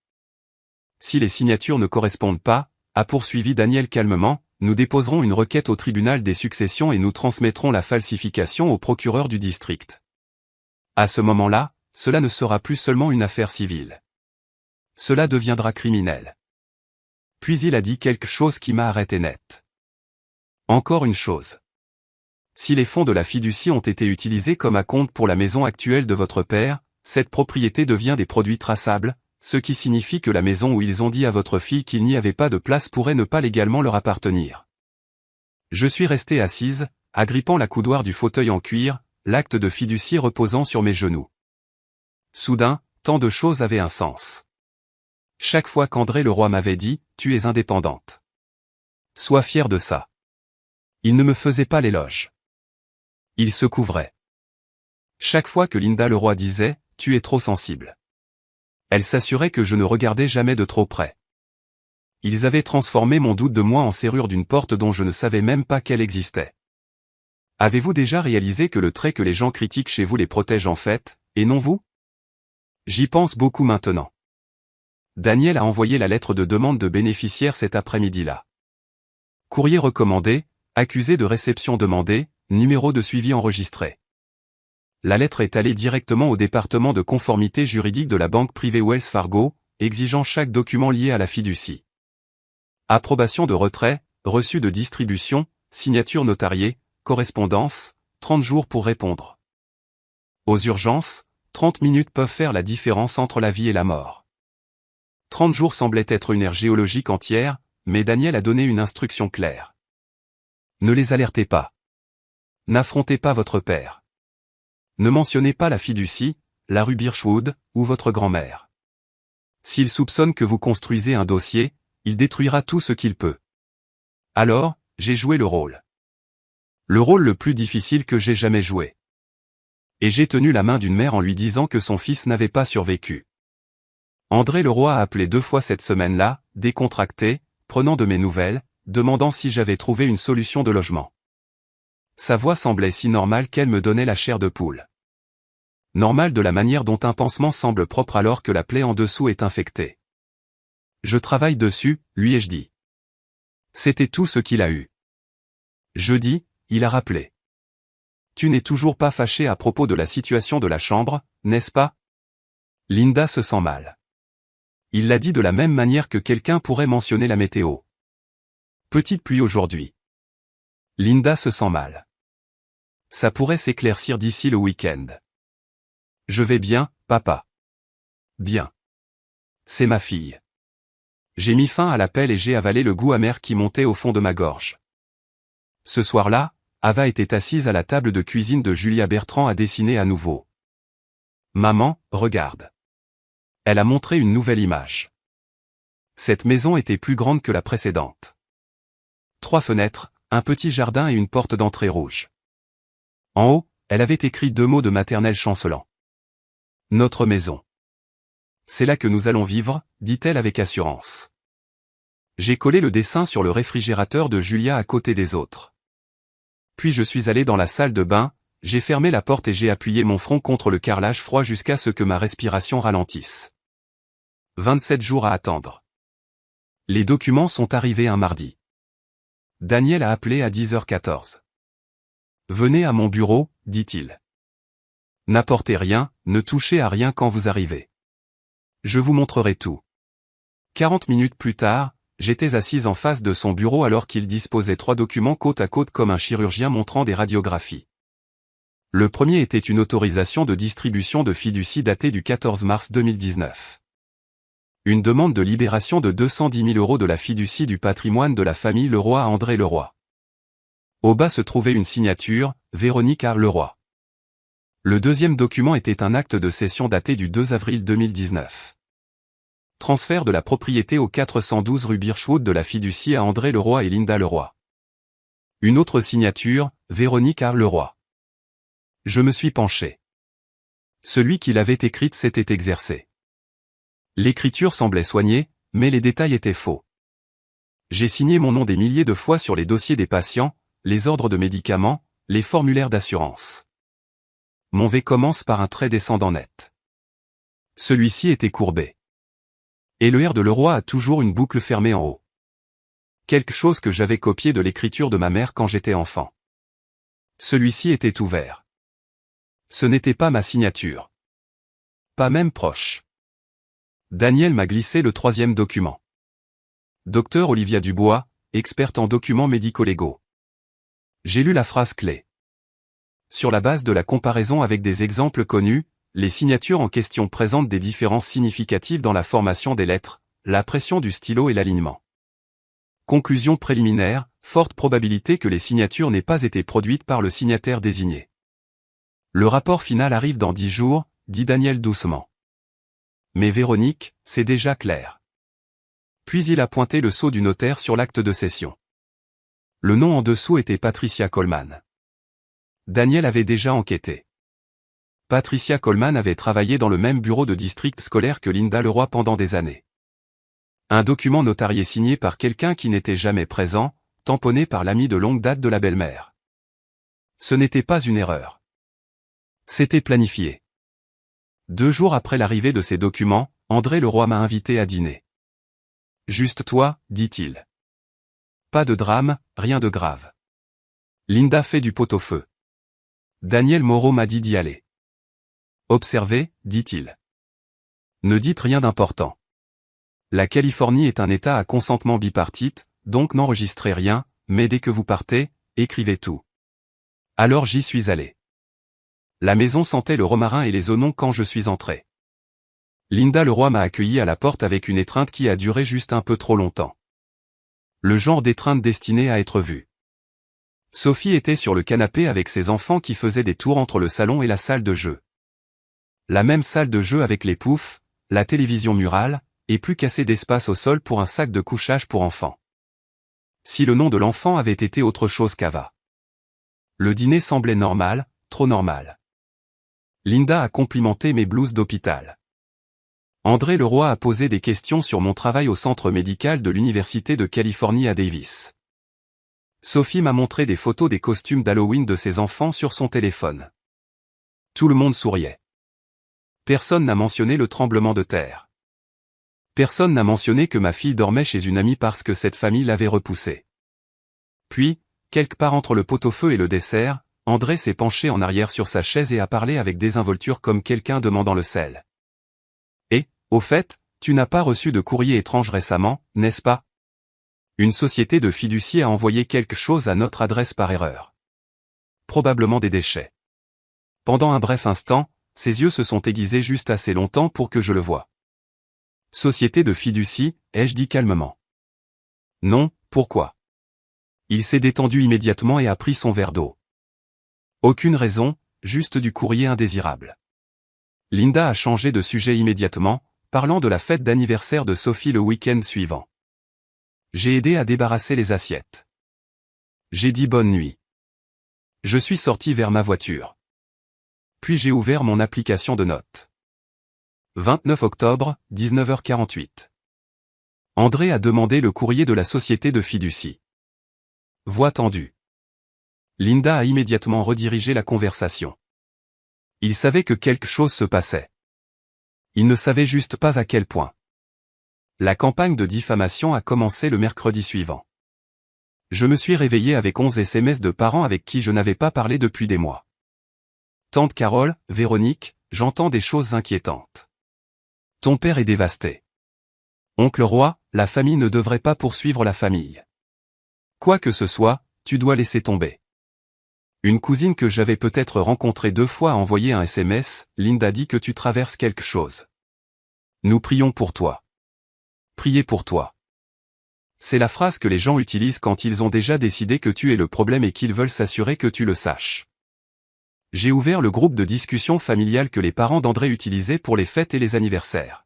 Si les signatures ne correspondent pas, a poursuivi Daniel calmement, nous déposerons une requête au tribunal des successions et nous transmettrons la falsification au procureur du district. À ce moment-là, cela ne sera plus seulement une affaire civile. Cela deviendra criminel. Puis il a dit quelque chose qui m'a arrêté net. Encore une chose. Si les fonds de la fiducie ont été utilisés comme acompte pour la maison actuelle de votre père, cette propriété devient des produits traçables, ce qui signifie que la maison où ils ont dit à votre fille qu'il n'y avait pas de place pourrait ne pas légalement leur appartenir. Je suis restée assise, agrippant la coudoir du fauteuil en cuir, l'acte de fiducie reposant sur mes genoux. Soudain, tant de choses avaient un sens. Chaque fois qu'André Leroy m'avait dit « Tu es indépendante. Sois fière de ça ». Il ne me faisait pas l'éloge. Il se couvrait. Chaque fois que Linda Leroy disait « Tu es trop sensible ». Elle s'assurait que je ne regardais jamais de trop près. Ils avaient transformé mon doute de moi en serrure d'une porte dont je ne savais même pas qu'elle existait. Avez-vous déjà réalisé que le trait que les gens critiquent chez vous les protège en fait, et non vous? J'y pense beaucoup maintenant. Daniel a envoyé la lettre de demande de bénéficiaire cet après-midi-là. Courrier recommandé, accusé de réception demandée, numéro de suivi enregistré. La lettre est allée directement au département de conformité juridique de la banque privée Wells Fargo, exigeant chaque document lié à la fiducie. Approbation de retrait, reçu de distribution, signature notariée, correspondance, 30 jours pour répondre. Aux urgences, 30 minutes peuvent faire la différence entre la vie et la mort. 30 jours semblaient être une ère géologique entière, mais Daniel a donné une instruction claire. Ne les alertez pas. N'affrontez pas votre père. Ne mentionnez pas la fiducie, la rue Birchwood, ou votre grand-mère. S'il soupçonne que vous construisez un dossier, il détruira tout ce qu'il peut. Alors, j'ai joué le rôle. Le rôle le plus difficile que j'ai jamais joué. Et j'ai tenu la main d'une mère en lui disant que son fils n'avait pas survécu. André Leroy a appelé 2 fois cette semaine-là, décontracté, prenant de mes nouvelles, demandant si j'avais trouvé une solution de logement. Sa voix semblait si normale qu'elle me donnait la chair de poule. Normal de la manière dont un pansement semble propre alors que la plaie en dessous est infectée. Je travaille dessus, lui ai-je dit. C'était tout ce qu'il a eu. Jeudi, il a rappelé. Tu n'es toujours pas fâché à propos de la situation de la chambre, n'est-ce pas? Linda se sent mal. Il l'a dit de la même manière que quelqu'un pourrait mentionner la météo. Petite pluie aujourd'hui. Linda se sent mal. Ça pourrait s'éclaircir d'ici le week-end. Je vais bien, papa. Bien. C'est ma fille. J'ai mis fin à l'appel et j'ai avalé le goût amer qui montait au fond de ma gorge. Ce soir-là, Ava était assise à la table de cuisine de Julia Bertrand à dessiner à nouveau. Maman, regarde. Elle a montré une nouvelle image. Cette maison était plus grande que la précédente. 3 fenêtres, un petit jardin et une porte d'entrée rouge. En haut, elle avait écrit 2 mots de maternelle chancelant. Notre maison. C'est là que nous allons vivre, dit-elle avec assurance. J'ai collé le dessin sur le réfrigérateur de Julia à côté des autres. Puis je suis allé dans la salle de bain, j'ai fermé la porte et j'ai appuyé mon front contre le carrelage froid jusqu'à ce que ma respiration ralentisse. 27 jours à attendre. Les documents sont arrivés un mardi. Daniel a appelé à 10h14. Venez à mon bureau, dit-il. N'apportez rien, ne touchez à rien quand vous arrivez. Je vous montrerai tout. 40 minutes plus tard, j'étais assise en face de son bureau alors qu'il disposait 3 documents côte à côte comme un chirurgien montrant des radiographies. Le premier était une autorisation de distribution de fiducie datée du 14 mars 2019. Une demande de libération de 210 000 € de la fiducie du patrimoine de la famille Leroy à André Leroy. Au bas se trouvait une signature, Véronique A. Leroy. Le deuxième document était un acte de cession daté du 2 avril 2019. Transfert de la propriété au 412 rue Birchwood de la fiducie à André Leroy et Linda Leroy. Une autre signature, Véronique A. Leroy. Je me suis penché. Celui qui l'avait écrite s'était exercé. L'écriture semblait soignée, mais les détails étaient faux. J'ai signé mon nom des milliers de fois sur les dossiers des patients, les ordres de médicaments, les formulaires d'assurance. Mon V commence par un trait descendant net. Celui-ci était courbé. Et le R de Leroy a toujours une boucle fermée en haut. Quelque chose que j'avais copié de l'écriture de ma mère quand j'étais enfant. Celui-ci était ouvert. Ce n'était pas ma signature. Pas même proche. Daniel m'a glissé le 3e document. Docteur Olivia Dubois, experte en documents médico-légaux. J'ai lu la phrase clé. Sur la base de la comparaison avec des exemples connus, les signatures en question présentent des différences significatives dans la formation des lettres, la pression du stylo et l'alignement. Conclusion préliminaire, forte probabilité que les signatures n'aient pas été produites par le signataire désigné. Le rapport final arrive dans 10 jours, dit Daniel doucement. Mais Véronique, c'est déjà clair. Puis il a pointé le sceau du notaire sur l'acte de cession. Le nom en dessous était Patricia Coleman. Daniel avait déjà enquêté. Patricia Coleman avait travaillé dans le même bureau de district scolaire que Linda Leroy pendant des années. Un document notarié signé par quelqu'un qui n'était jamais présent, tamponné par l'ami de longue date de la belle-mère. Ce n'était pas une erreur. C'était planifié. 2 jours après l'arrivée de ces documents, André Leroy m'a invité à dîner. Juste toi, dit-il. Pas de drame, rien de grave. Linda fait du pot-au-feu. Daniel Moreau m'a dit d'y aller. Observez, dit-il. Ne dites rien d'important. La Californie est un État à consentement bipartite, donc n'enregistrez rien, mais dès que vous partez, écrivez tout. Alors j'y suis allé. La maison sentait le romarin et les oignons quand je suis entré. Linda Leroy m'a accueilli à la porte avec une étreinte qui a duré juste un peu trop longtemps. Le genre d'étreinte destinée à être vue. Sophie était sur le canapé avec ses enfants qui faisaient des tours entre le salon et la salle de jeu. La même salle de jeu avec les poufs, la télévision murale, et plus qu'assez d'espace au sol pour un sac de couchage pour enfants. Si le nom de l'enfant avait été autre chose qu'Ava. Le dîner semblait normal, trop normal. Linda a complimenté mes blouses d'hôpital. André Leroy a posé des questions sur mon travail au centre médical de l'Université de Californie à Davis. Sophie m'a montré des photos des costumes d'Halloween de ses enfants sur son téléphone. Tout le monde souriait. Personne n'a mentionné le tremblement de terre. Personne n'a mentionné que ma fille dormait chez une amie parce que cette famille l'avait repoussée. Puis, quelque part entre le pot-au-feu et le dessert, André s'est penché en arrière sur sa chaise et a parlé avec désinvolture comme quelqu'un demandant le sel. Et, au fait, tu n'as pas reçu de courrier étrange récemment, n'est-ce pas? Une société de fiducie a envoyé quelque chose à notre adresse par erreur. Probablement des déchets. Pendant un bref instant, ses yeux se sont aiguisés juste assez longtemps pour que je le voie. Société de fiducie, ai-je dit calmement. Non, pourquoi? Il s'est détendu immédiatement et a pris son verre d'eau. Aucune raison, juste du courrier indésirable. Linda a changé de sujet immédiatement, parlant de la fête d'anniversaire de Sophie le week-end suivant. J'ai aidé à débarrasser les assiettes. J'ai dit bonne nuit. Je suis sorti vers ma voiture. Puis j'ai ouvert mon application de notes. 29 octobre, 19h48. André a demandé le courrier de la société de fiducie. Voix tendue. Linda a immédiatement redirigé la conversation. Il savait que quelque chose se passait. Il ne savait juste pas à quel point. La campagne de diffamation a commencé le mercredi suivant. Je me suis réveillé avec 11 SMS de parents avec qui je n'avais pas parlé depuis des mois. Tante Carole, Véronique, j'entends des choses inquiétantes. Ton père est dévasté. Oncle Roy, la famille ne devrait pas poursuivre la famille. Quoi que ce soit, tu dois laisser tomber. Une cousine que j'avais peut-être rencontrée 2 fois a envoyé un SMS, Linda dit que tu traverses quelque chose. Nous prions pour toi. Priez pour toi. C'est la phrase que les gens utilisent quand ils ont déjà décidé que tu es le problème et qu'ils veulent s'assurer que tu le saches. J'ai ouvert le groupe de discussion familiale que les parents d'André utilisaient pour les fêtes et les anniversaires.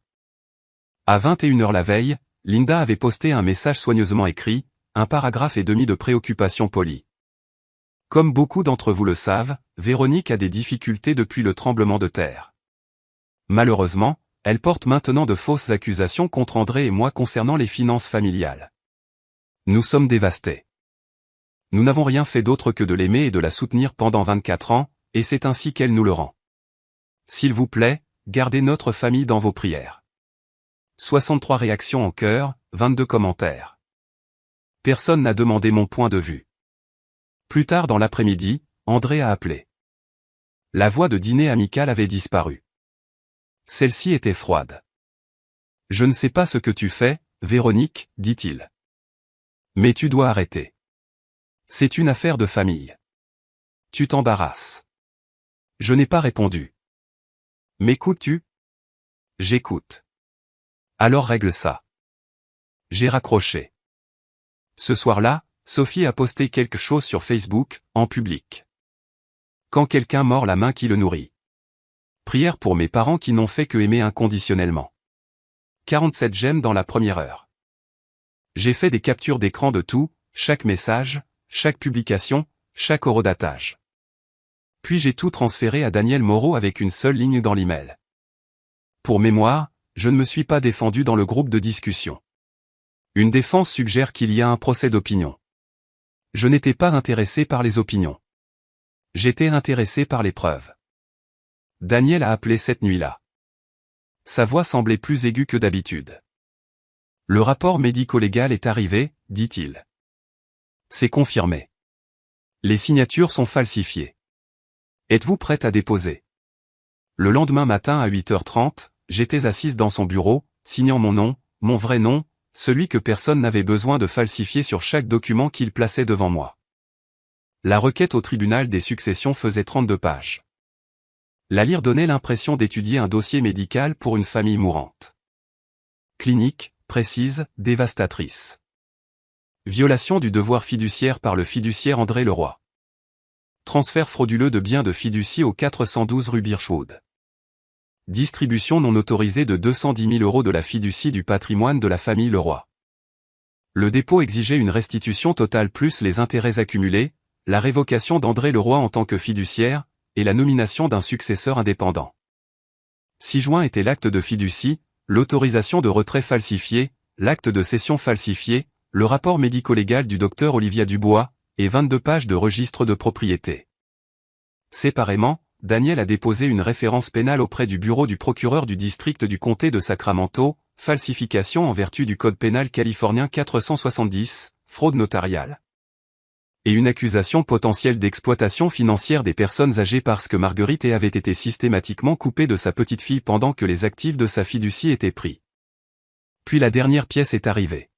À 21h la veille, Linda avait posté un message soigneusement écrit, un paragraphe et demi de préoccupation polie. Comme beaucoup d'entre vous le savent, Véronique a des difficultés depuis le tremblement de terre. Malheureusement, elle porte maintenant de fausses accusations contre André et moi concernant les finances familiales. Nous sommes dévastés. Nous n'avons rien fait d'autre que de l'aimer et de la soutenir pendant 24 ans, et c'est ainsi qu'elle nous le rend. S'il vous plaît, gardez notre famille dans vos prières. 63 réactions en cœur, 22 commentaires. Personne n'a demandé mon point de vue. Plus tard dans l'après-midi, André a appelé. La voix de dîner amical avait disparu. Celle-ci était froide. Je ne sais pas ce que tu fais, Véronique, dit-il. Mais tu dois arrêter. C'est une affaire de famille. Tu t'embarrasses. Je n'ai pas répondu. M'écoutes-tu? J'écoute. Alors règle ça. J'ai raccroché. Ce soir-là, Sophie a posté quelque chose sur Facebook, en public. Quand quelqu'un mord la main qui le nourrit. Prière pour mes parents qui n'ont fait que aimer inconditionnellement. 47 j'aime dans la première heure. J'ai fait des captures d'écran de tout, chaque message, chaque publication, chaque horodatage. Puis j'ai tout transféré à Daniel Moreau avec une seule ligne dans l'email. Pour mémoire, je ne me suis pas défendu dans le groupe de discussion. Une défense suggère qu'il y a un procès d'opinion. Je n'étais pas intéressé par les opinions. J'étais intéressé par les preuves. Daniel a appelé cette nuit-là. Sa voix semblait plus aiguë que d'habitude. Le rapport médico-légal est arrivé, dit-il. C'est confirmé. Les signatures sont falsifiées. Êtes-vous prête à déposer? Le lendemain matin à 8h30, j'étais assise dans son bureau, signant mon nom, mon vrai nom, celui que personne n'avait besoin de falsifier sur chaque document qu'il plaçait devant moi. La requête au tribunal des successions faisait 32 pages. La lire donnait l'impression d'étudier un dossier médical pour une famille mourante. Clinique, précise, dévastatrice. Violation du devoir fiduciaire par le fiduciaire André Leroy. Transfert frauduleux de biens de fiducie au 412 rue Birchwood. Distribution non autorisée de 210 000 € de la fiducie du patrimoine de la famille Leroy. Le dépôt exigeait une restitution totale plus les intérêts accumulés, la révocation d'André Leroy en tant que fiduciaire, et la nomination d'un successeur indépendant. 6 juin était l'acte de fiducie, l'autorisation de retrait falsifié, l'acte de cession falsifié, le rapport médico-légal du docteur Olivia Dubois, et 22 pages de registre de propriété. Séparément, Daniel a déposé une référence pénale auprès du bureau du procureur du district du comté de Sacramento, falsification en vertu du code pénal californien 470, fraude notariale. Et une accusation potentielle d'exploitation financière des personnes âgées parce que Marguerite avait été systématiquement coupée de sa petite fille pendant que les actifs de sa fiducie étaient pris. Puis la dernière pièce est arrivée.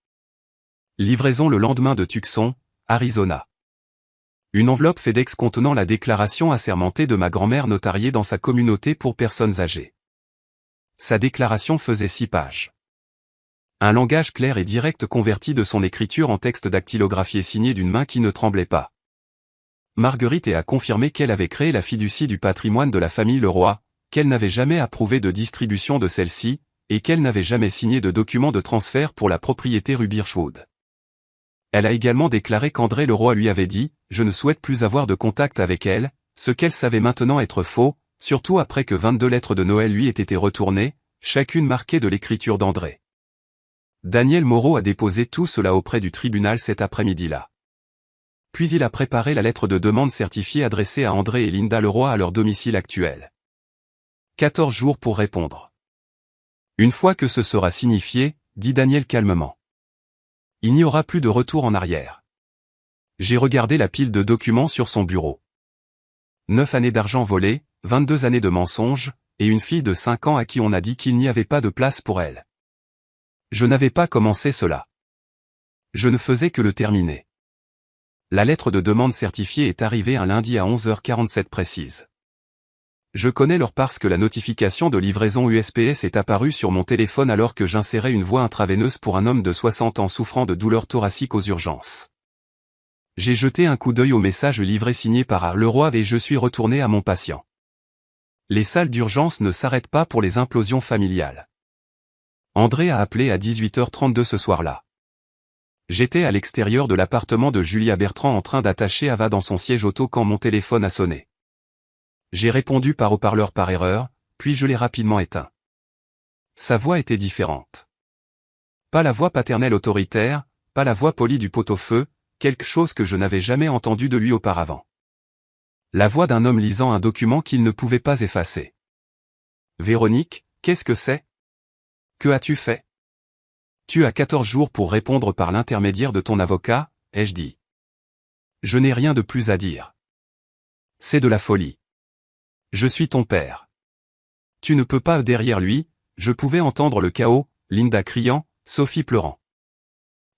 Livraison le lendemain de Tucson, Arizona. Une enveloppe FedEx contenant la déclaration assermentée de ma grand-mère notariée dans sa communauté pour personnes âgées. Sa déclaration faisait 6 pages. Un langage clair et direct converti de son écriture en texte dactylographié signé d'une main qui ne tremblait pas. Marguerite a confirmé qu'elle avait créé la fiducie du patrimoine de la famille Leroy, qu'elle n'avait jamais approuvé de distribution de celle-ci, et qu'elle n'avait jamais signé de document de transfert pour la propriété rue Birchwood. Elle a également déclaré qu'André Leroy lui avait dit « Je ne souhaite plus avoir de contact avec elle », ce qu'elle savait maintenant être faux, surtout après que 22 lettres de Noël lui aient été retournées, chacune marquée de l'écriture d'André. Daniel Moreau a déposé tout cela auprès du tribunal cet après-midi-là. Puis il a préparé la lettre de demande certifiée adressée à André et Linda Leroy à leur domicile actuel. 14 jours pour répondre. Une fois que ce sera signifié, dit Daniel calmement. Il n'y aura plus de retour en arrière. J'ai regardé la pile de documents sur son bureau. 9 années d'argent volé, 22 années de mensonges, et une fille de 5 ans à qui on a dit qu'il n'y avait pas de place pour elle. Je n'avais pas commencé cela. Je ne faisais que le terminer. La lettre de demande certifiée est arrivée un lundi à 11h47 précise. Je connais l'heure parce que la notification de livraison USPS est apparue sur mon téléphone alors que j'insérais une voie intraveineuse pour un homme de 60 ans souffrant de douleurs thoraciques aux urgences. J'ai jeté un coup d'œil au message livré signé par Leroy et je suis retourné à mon patient. Les salles d'urgence ne s'arrêtent pas pour les implosions familiales. André a appelé à 18h32 ce soir-là. J'étais à l'extérieur de l'appartement de Julia Bertrand en train d'attacher Ava dans son siège auto quand mon téléphone a sonné. J'ai répondu par haut-parleur par erreur, puis je l'ai rapidement éteint. Sa voix était différente. Pas la voix paternelle autoritaire, pas la voix polie du pot-au-feu, quelque chose que je n'avais jamais entendu de lui auparavant. La voix d'un homme lisant un document qu'il ne pouvait pas effacer. « Véronique, qu'est-ce que c'est ? Que as-tu fait ? Tu as 14 jours pour répondre par l'intermédiaire de ton avocat, ai-je dit. Je n'ai rien de plus à dire. C'est de la folie. Je suis ton père. Tu ne peux pas derrière lui, je pouvais entendre le chaos, Linda criant, Sophie pleurant.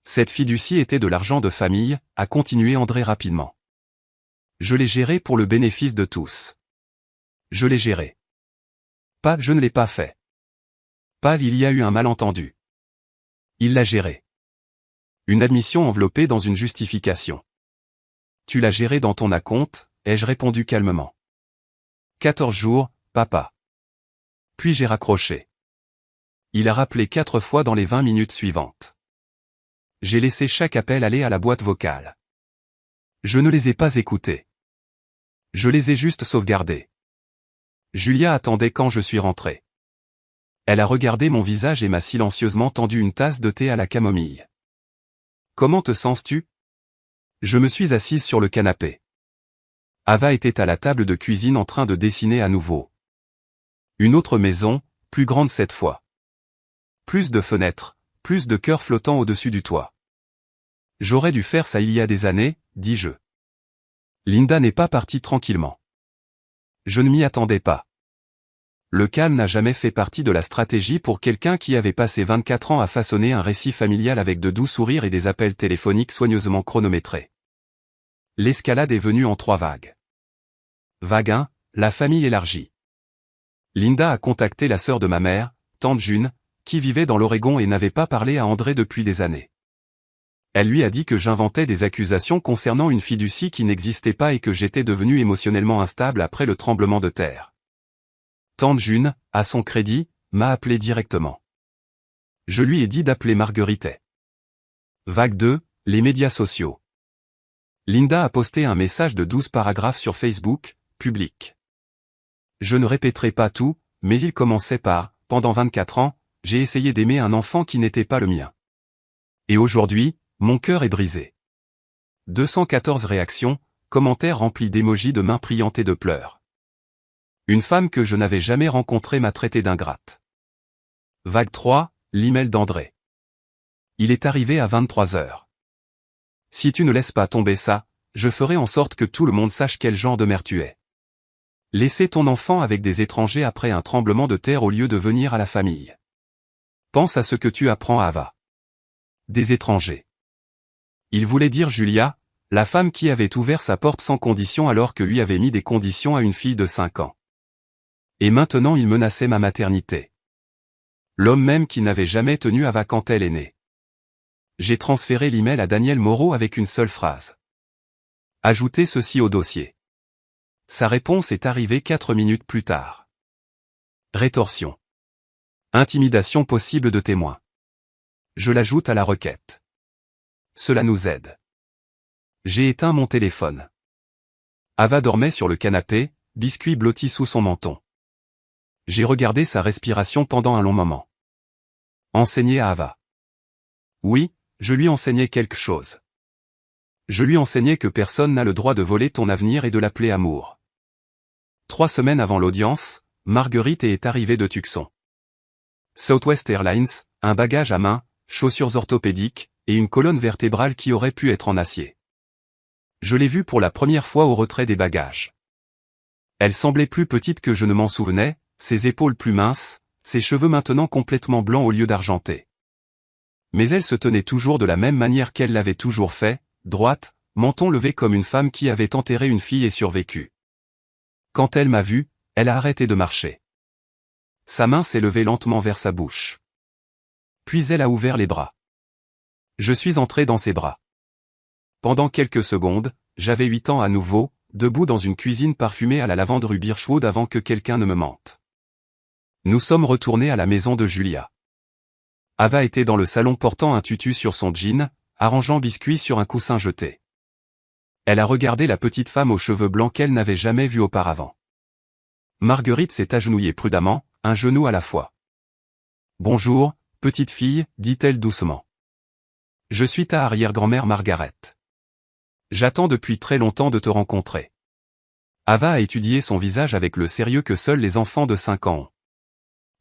Cette fiducie était de l'argent de famille, a continué André rapidement. Je l'ai géré pour le bénéfice de tous. Je l'ai géré. Pas, je ne l'ai pas fait. Pas, il y a eu un malentendu. Il l'a géré. Une admission enveloppée dans une justification. Tu l'as géré dans ton acompte, ai-je répondu calmement. 14 jours, papa. Puis j'ai raccroché. Il a rappelé 4 fois dans les 20 minutes suivantes. J'ai laissé chaque appel aller à la boîte vocale. Je ne les ai pas écoutés. Je les ai juste sauvegardés. Julia attendait quand je suis rentré. Elle a regardé mon visage et m'a silencieusement tendu une tasse de thé à la camomille. Comment te sens-tu ? Je me suis assise sur le canapé. Ava était à la table de cuisine en train de dessiner à nouveau. Une autre maison, plus grande cette fois. Plus de fenêtres, plus de cœurs flottants au-dessus du toit. J'aurais dû faire ça il y a des années, dis-je. Linda n'est pas partie tranquillement. Je ne m'y attendais pas. Le calme n'a jamais fait partie de la stratégie pour quelqu'un qui avait passé 24 ans à façonner un récit familial avec de doux sourires et des appels téléphoniques soigneusement chronométrés. L'escalade est venue en 3 vagues. Vague 1, la famille élargie. Linda a contacté la sœur de ma mère, tante June, qui vivait dans l'Oregon et n'avait pas parlé à André depuis des années. Elle lui a dit que j'inventais des accusations concernant une fiducie qui n'existait pas et que j'étais devenu émotionnellement instable après le tremblement de terre. Tante June, à son crédit, m'a appelé directement. Je lui ai dit d'appeler Marguerite. Vague 2, les médias sociaux. Linda a posté un message de 12 paragraphes sur Facebook, public. Je ne répéterai pas tout, mais il commençait par « Pendant 24 ans, j'ai essayé d'aimer un enfant qui n'était pas le mien. Et aujourd'hui, mon cœur est brisé. » 214 réactions, commentaires remplis d'émojis de mains priantes et de pleurs. Une femme que je n'avais jamais rencontrée m'a traité d'ingrate. Vague 3, l'email d'André. Il est arrivé à 23 heures. Si tu ne laisses pas tomber ça, je ferai en sorte que tout le monde sache quel genre de mère tu es. Laisser ton enfant avec des étrangers après un tremblement de terre au lieu de venir à la famille. Pense à ce que tu apprends à Ava. Des étrangers. Il voulait dire Julia, la femme qui avait ouvert sa porte sans condition alors que lui avait mis des conditions à une fille de 5 ans. Et maintenant il menaçait ma maternité. L'homme même qui n'avait jamais tenu Ava quand elle est née. J'ai transféré l'email à Daniel Moreau avec une seule phrase. Ajoutez ceci au dossier. Sa réponse est arrivée 4 minutes plus tard. Rétorsion. Intimidation possible de témoins. Je l'ajoute à la requête. Cela nous aide. J'ai éteint mon téléphone. Ava dormait sur le canapé, biscuit blotti sous son menton. J'ai regardé sa respiration pendant un long moment. Enseigner à Ava. Oui, je lui enseignais quelque chose. Je lui enseignais que personne n'a le droit de voler ton avenir et de l'appeler amour. 3 semaines avant l'audience, Marguerite est arrivée de Tucson. Southwest Airlines, un bagage à main, chaussures orthopédiques, et une colonne vertébrale qui aurait pu être en acier. Je l'ai vue pour la première fois au retrait des bagages. Elle semblait plus petite que je ne m'en souvenais, ses épaules plus minces, ses cheveux maintenant complètement blancs au lieu d'argentés. Mais elle se tenait toujours de la même manière qu'elle l'avait toujours fait, droite, menton levé comme une femme qui avait enterré une fille et survécu. Quand elle m'a vu, elle a arrêté de marcher. Sa main s'est levée lentement vers sa bouche. Puis elle a ouvert les bras. Je suis entré dans ses bras. Pendant quelques secondes, j'avais 8 ans à nouveau, debout dans une cuisine parfumée à la lavande rue Birchwood avant que quelqu'un ne me mente. Nous sommes retournés à la maison de Julia. Ava était dans le salon portant un tutu sur son jean, arrangeant biscuits sur un coussin jeté. Elle a regardé la petite femme aux cheveux blancs qu'elle n'avait jamais vue auparavant. Marguerite s'est agenouillée prudemment, un genou à la fois. « Bonjour, petite fille, dit-elle doucement. Je suis ta arrière-grand-mère Margaret. J'attends depuis très longtemps de te rencontrer. » Ava a étudié son visage avec le sérieux que seuls les enfants de 5 ans ont.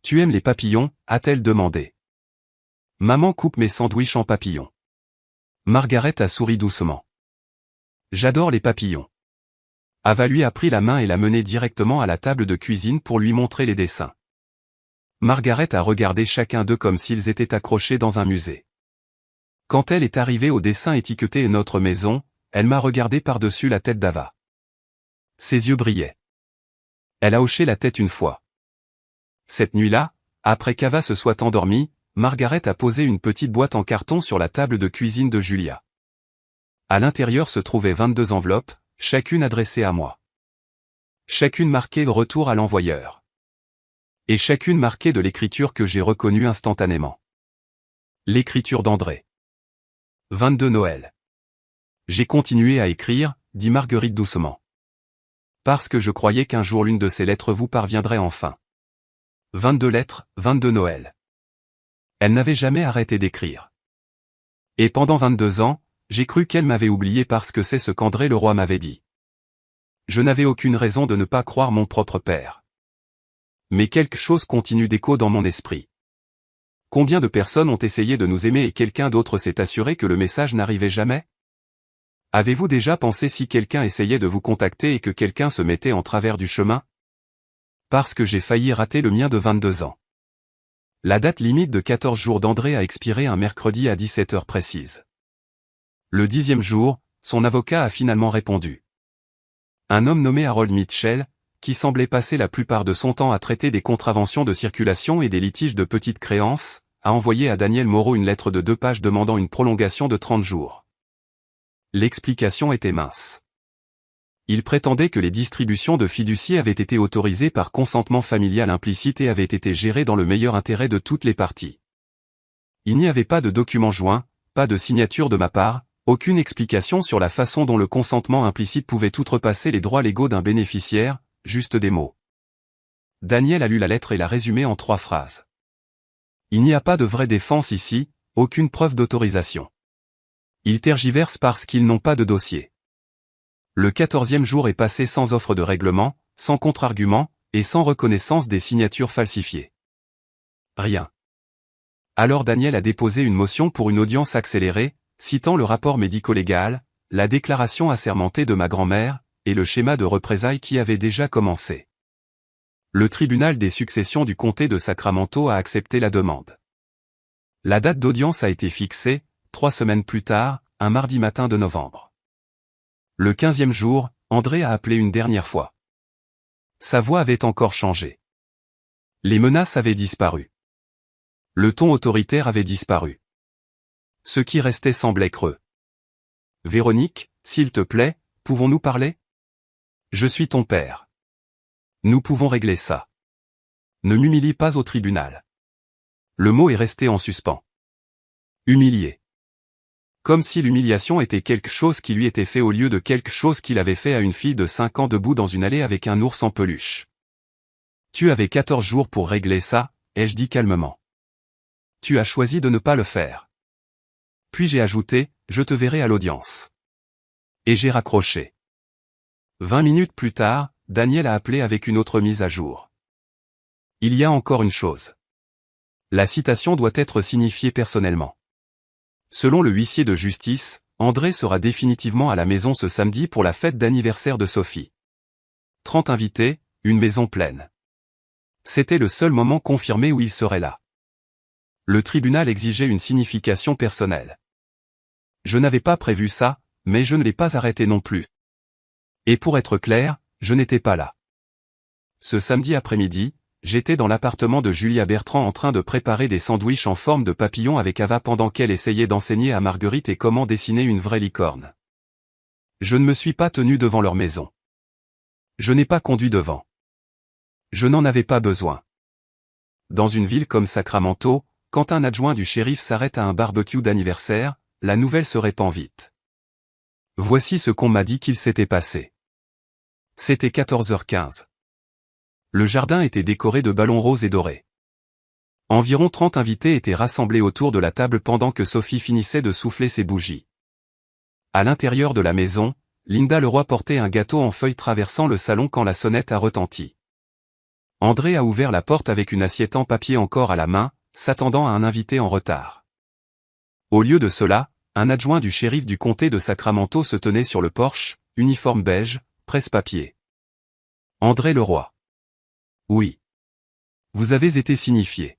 « Tu aimes les papillons ?» a-t-elle demandé. « Maman coupe mes sandwichs en papillons. » Margaret a souri doucement. « J'adore les papillons. » Ava lui a pris la main et l'a mené directement à la table de cuisine pour lui montrer les dessins. Margaret a regardé chacun d'eux comme s'ils étaient accrochés dans un musée. Quand elle est arrivée au dessin étiqueté « Notre maison », elle m'a regardé par-dessus la tête d'Ava. Ses yeux brillaient. Elle a hoché la tête une fois. Cette nuit-là, après qu'Ava se soit endormie, Margaret a posé une petite boîte en carton sur la table de cuisine de Julia. À l'intérieur se trouvaient 22 enveloppes, chacune adressée à moi. Chacune marquée « Retour à l'envoyeur ». Et chacune marquée de l'écriture que j'ai reconnue instantanément. L'écriture d'André. 22 Noël. J'ai continué à écrire, dit Marguerite doucement. Parce que je croyais qu'un jour l'une de ces lettres vous parviendrait enfin. 22 lettres, 22 Noël. Elle n'avait jamais arrêté d'écrire. Et pendant 22 ans, j'ai cru qu'elle m'avait oublié parce que c'est ce qu'André le roi m'avait dit. Je n'avais aucune raison de ne pas croire mon propre père. Mais quelque chose continue d'écho dans mon esprit. Combien de personnes ont essayé de nous aimer et quelqu'un d'autre s'est assuré que le message n'arrivait jamais? Avez-vous déjà pensé si quelqu'un essayait de vous contacter et que quelqu'un se mettait en travers du chemin? Parce que j'ai failli rater le mien de 22 ans. La date limite de 14 jours d'André a expiré un mercredi à 17 heures précises. Le 10e jour, son avocat a finalement répondu. Un homme nommé Harold Mitchell, qui semblait passer la plupart de son temps à traiter des contraventions de circulation et des litiges de petites créances, a envoyé à Daniel Moreau une lettre de 2 pages demandant une prolongation de 30 jours. L'explication était mince. Il prétendait que les distributions de fiducie avaient été autorisées par consentement familial implicite et avaient été gérées dans le meilleur intérêt de toutes les parties. Il n'y avait pas de document joint, pas de signature de ma part, aucune explication sur la façon dont le consentement implicite pouvait outrepasser les droits légaux d'un bénéficiaire, juste des mots. Daniel a lu la lettre et l'a résumée en 3 phrases. Il n'y a pas de vraie défense ici, aucune preuve d'autorisation. Ils tergiversent parce qu'ils n'ont pas de dossier. Le 14e jour est passé sans offre de règlement, sans contre-argument, et sans reconnaissance des signatures falsifiées. Rien. Alors Daniel a déposé une motion pour une audience accélérée, citant le rapport médico-légal, la déclaration assermentée de ma grand-mère, et le schéma de représailles qui avait déjà commencé. Le tribunal des successions du comté de Sacramento a accepté la demande. La date d'audience a été fixée, 3 semaines plus tard, un mardi matin de novembre. Le 15e jour, André a appelé une dernière fois. Sa voix avait encore changé. Les menaces avaient disparu. Le ton autoritaire avait disparu. Ce qui restait semblait creux. « Véronique, s'il te plaît, pouvons-nous parler ? Je suis ton père. Nous pouvons régler ça. Ne m'humilie pas au tribunal. » Le mot est resté en suspens. Humilié. Comme si l'humiliation était quelque chose qui lui était fait au lieu de quelque chose qu'il avait fait à une fille de 5 ans debout dans une allée avec un ours en peluche. « Tu avais 14 jours pour régler ça, ai-je dit calmement. Tu as choisi de ne pas le faire. » Puis j'ai ajouté, « Je te verrai à l'audience. » Et j'ai raccroché. 20 minutes plus tard, Daniel a appelé avec une autre mise à jour. Il y a encore une chose. La citation doit être signifiée personnellement. Selon le huissier de justice, André sera définitivement à la maison ce samedi pour la fête d'anniversaire de Sophie. 30 invités, une maison pleine. C'était le seul moment confirmé où il serait là. Le tribunal exigeait une signification personnelle. Je n'avais pas prévu ça, mais je ne l'ai pas arrêté non plus. Et pour être clair, je n'étais pas là. Ce samedi après-midi, j'étais dans l'appartement de Julia Bertrand en train de préparer des sandwichs en forme de papillon avec Ava pendant qu'elle essayait d'enseigner à Marguerite et comment dessiner une vraie licorne. Je ne me suis pas tenu devant leur maison. Je n'ai pas conduit devant. Je n'en avais pas besoin. Dans une ville comme Sacramento, quand un adjoint du shérif s'arrête à un barbecue d'anniversaire, la nouvelle se répand vite. Voici ce qu'on m'a dit qu'il s'était passé. C'était 14h15. Le jardin était décoré de ballons roses et dorés. Environ 30 invités étaient rassemblés autour de la table pendant que Sophie finissait de souffler ses bougies. À l'intérieur de la maison, Linda Leroy portait un gâteau en feuilles traversant le salon quand la sonnette a retenti. André a ouvert la porte avec une assiette en papier encore à la main, s'attendant à un invité en retard. Au lieu de cela, un adjoint du shérif du comté de Sacramento se tenait sur le porche, uniforme beige, presse-papier. André Leroy. Oui. Vous avez été signifié.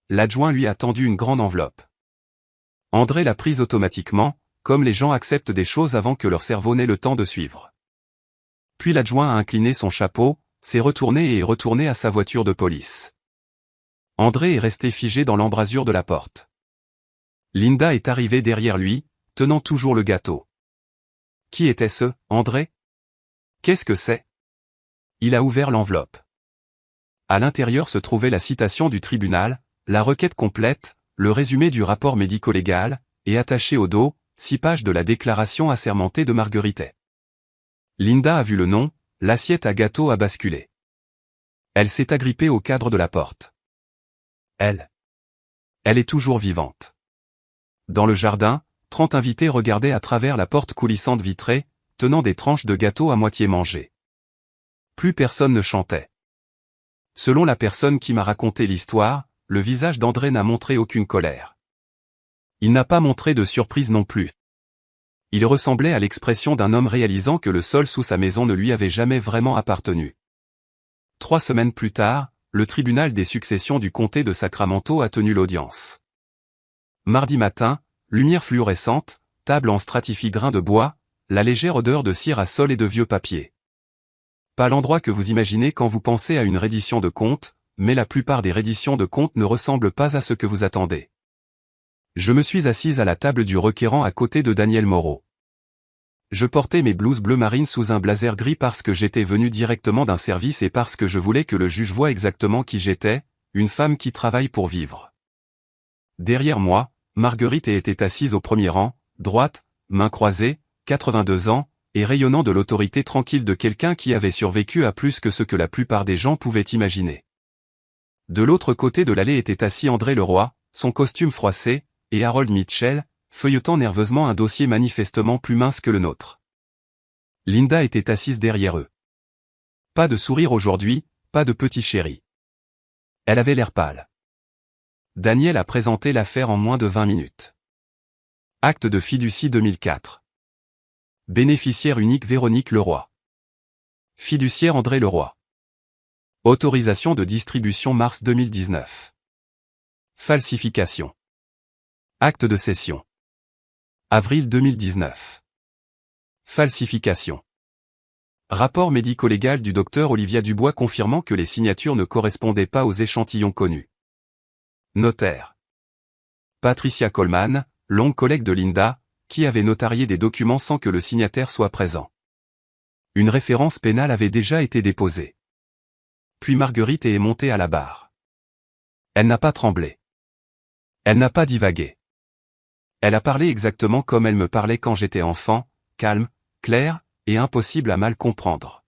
L'adjoint lui a tendu une grande enveloppe. André l'a prise automatiquement, comme les gens acceptent des choses avant que leur cerveau n'ait le temps de suivre. Puis l'adjoint a incliné son chapeau, s'est retourné et est retourné à sa voiture de police. André est resté figé dans l'embrasure de la porte. Linda est arrivée derrière lui, tenant toujours le gâteau. Qui était-ce, André ? Qu'est-ce que c'est ? Il a ouvert l'enveloppe. À l'intérieur se trouvait la citation du tribunal, la requête complète, le résumé du rapport médico-légal, et attaché au dos, 6 pages de la déclaration assermentée de Marguerite. Linda a vu le nom, l'assiette à gâteau a basculé. Elle s'est agrippée au cadre de la porte. Elle est toujours vivante. Dans le jardin, 30 invités regardaient à travers la porte coulissante vitrée, tenant des tranches de gâteau à moitié mangées. Plus personne ne chantait. Selon la personne qui m'a raconté l'histoire, le visage d'André n'a montré aucune colère. Il n'a pas montré de surprise non plus. Il ressemblait à l'expression d'un homme réalisant que le sol sous sa maison ne lui avait jamais vraiment appartenu. 3 semaines plus tard, le tribunal des successions du comté de Sacramento a tenu l'audience. Mardi matin, lumière fluorescente, table en stratifigrain de bois, la légère odeur de cire à sol et de vieux papier. Pas l'endroit que vous imaginez quand vous pensez à une reddition de comptes, mais la plupart des redditions de comptes ne ressemblent pas à ce que vous attendez. Je me suis assise à la table du requérant à côté de Daniel Moreau. Je portais mes blouses bleu marine sous un blazer gris parce que j'étais venu directement d'un service et parce que je voulais que le juge voie exactement qui j'étais, une femme qui travaille pour vivre. Derrière moi, Marguerite était assise au premier rang, droite, mains croisées, 82 ans, et rayonnant de l'autorité tranquille de quelqu'un qui avait survécu à plus que ce que la plupart des gens pouvaient imaginer. De l'autre côté de l'allée était assis André Leroy, son costume froissé, et Harold Mitchell, feuilletant nerveusement un dossier manifestement plus mince que le nôtre. Linda était assise derrière eux. Pas de sourire aujourd'hui, Pas de petit chéri. Elle avait l'air pâle. Daniel a présenté l'affaire en moins de 20 minutes. Acte de fiducie 2004. Bénéficiaire unique Véronique Leroy. Fiduciaire André Leroy. Autorisation de distribution mars 2019. Falsification. Acte de cession. Avril 2019. Falsification. Rapport médico-légal du docteur Olivia Dubois confirmant que les signatures ne correspondaient pas aux échantillons connus. Notaire. Patricia Coleman, longue collègue de Linda, qui avait notarié des documents sans que le signataire soit présent. Une référence pénale avait déjà été déposée. Puis Marguerite est montée à la barre. Elle n'a pas tremblé. Elle n'a pas divagué. Elle a parlé exactement comme elle me parlait quand j'étais enfant, calme, claire, et impossible à mal comprendre.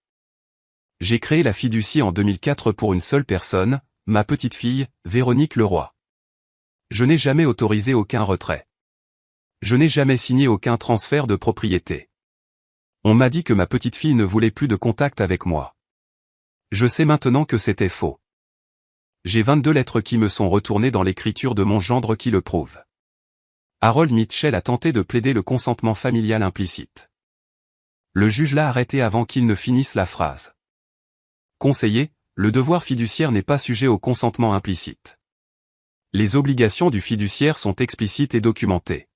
J'ai créé la fiducie en 2004 pour une seule personne, ma petite fille, Véronique Leroy. Je n'ai jamais autorisé aucun retrait. Je n'ai jamais signé aucun transfert de propriété. On m'a dit que ma petite fille ne voulait plus de contact avec moi. Je sais maintenant que c'était faux. J'ai 22 lettres qui me sont retournées dans l'écriture de mon gendre qui le prouvent. Harold Mitchell a tenté de plaider le consentement familial implicite. Le juge l'a arrêté avant qu'il ne finisse la phrase. Conseiller, le devoir fiduciaire n'est pas sujet au consentement implicite. Les obligations du fiduciaire sont explicites et documentées.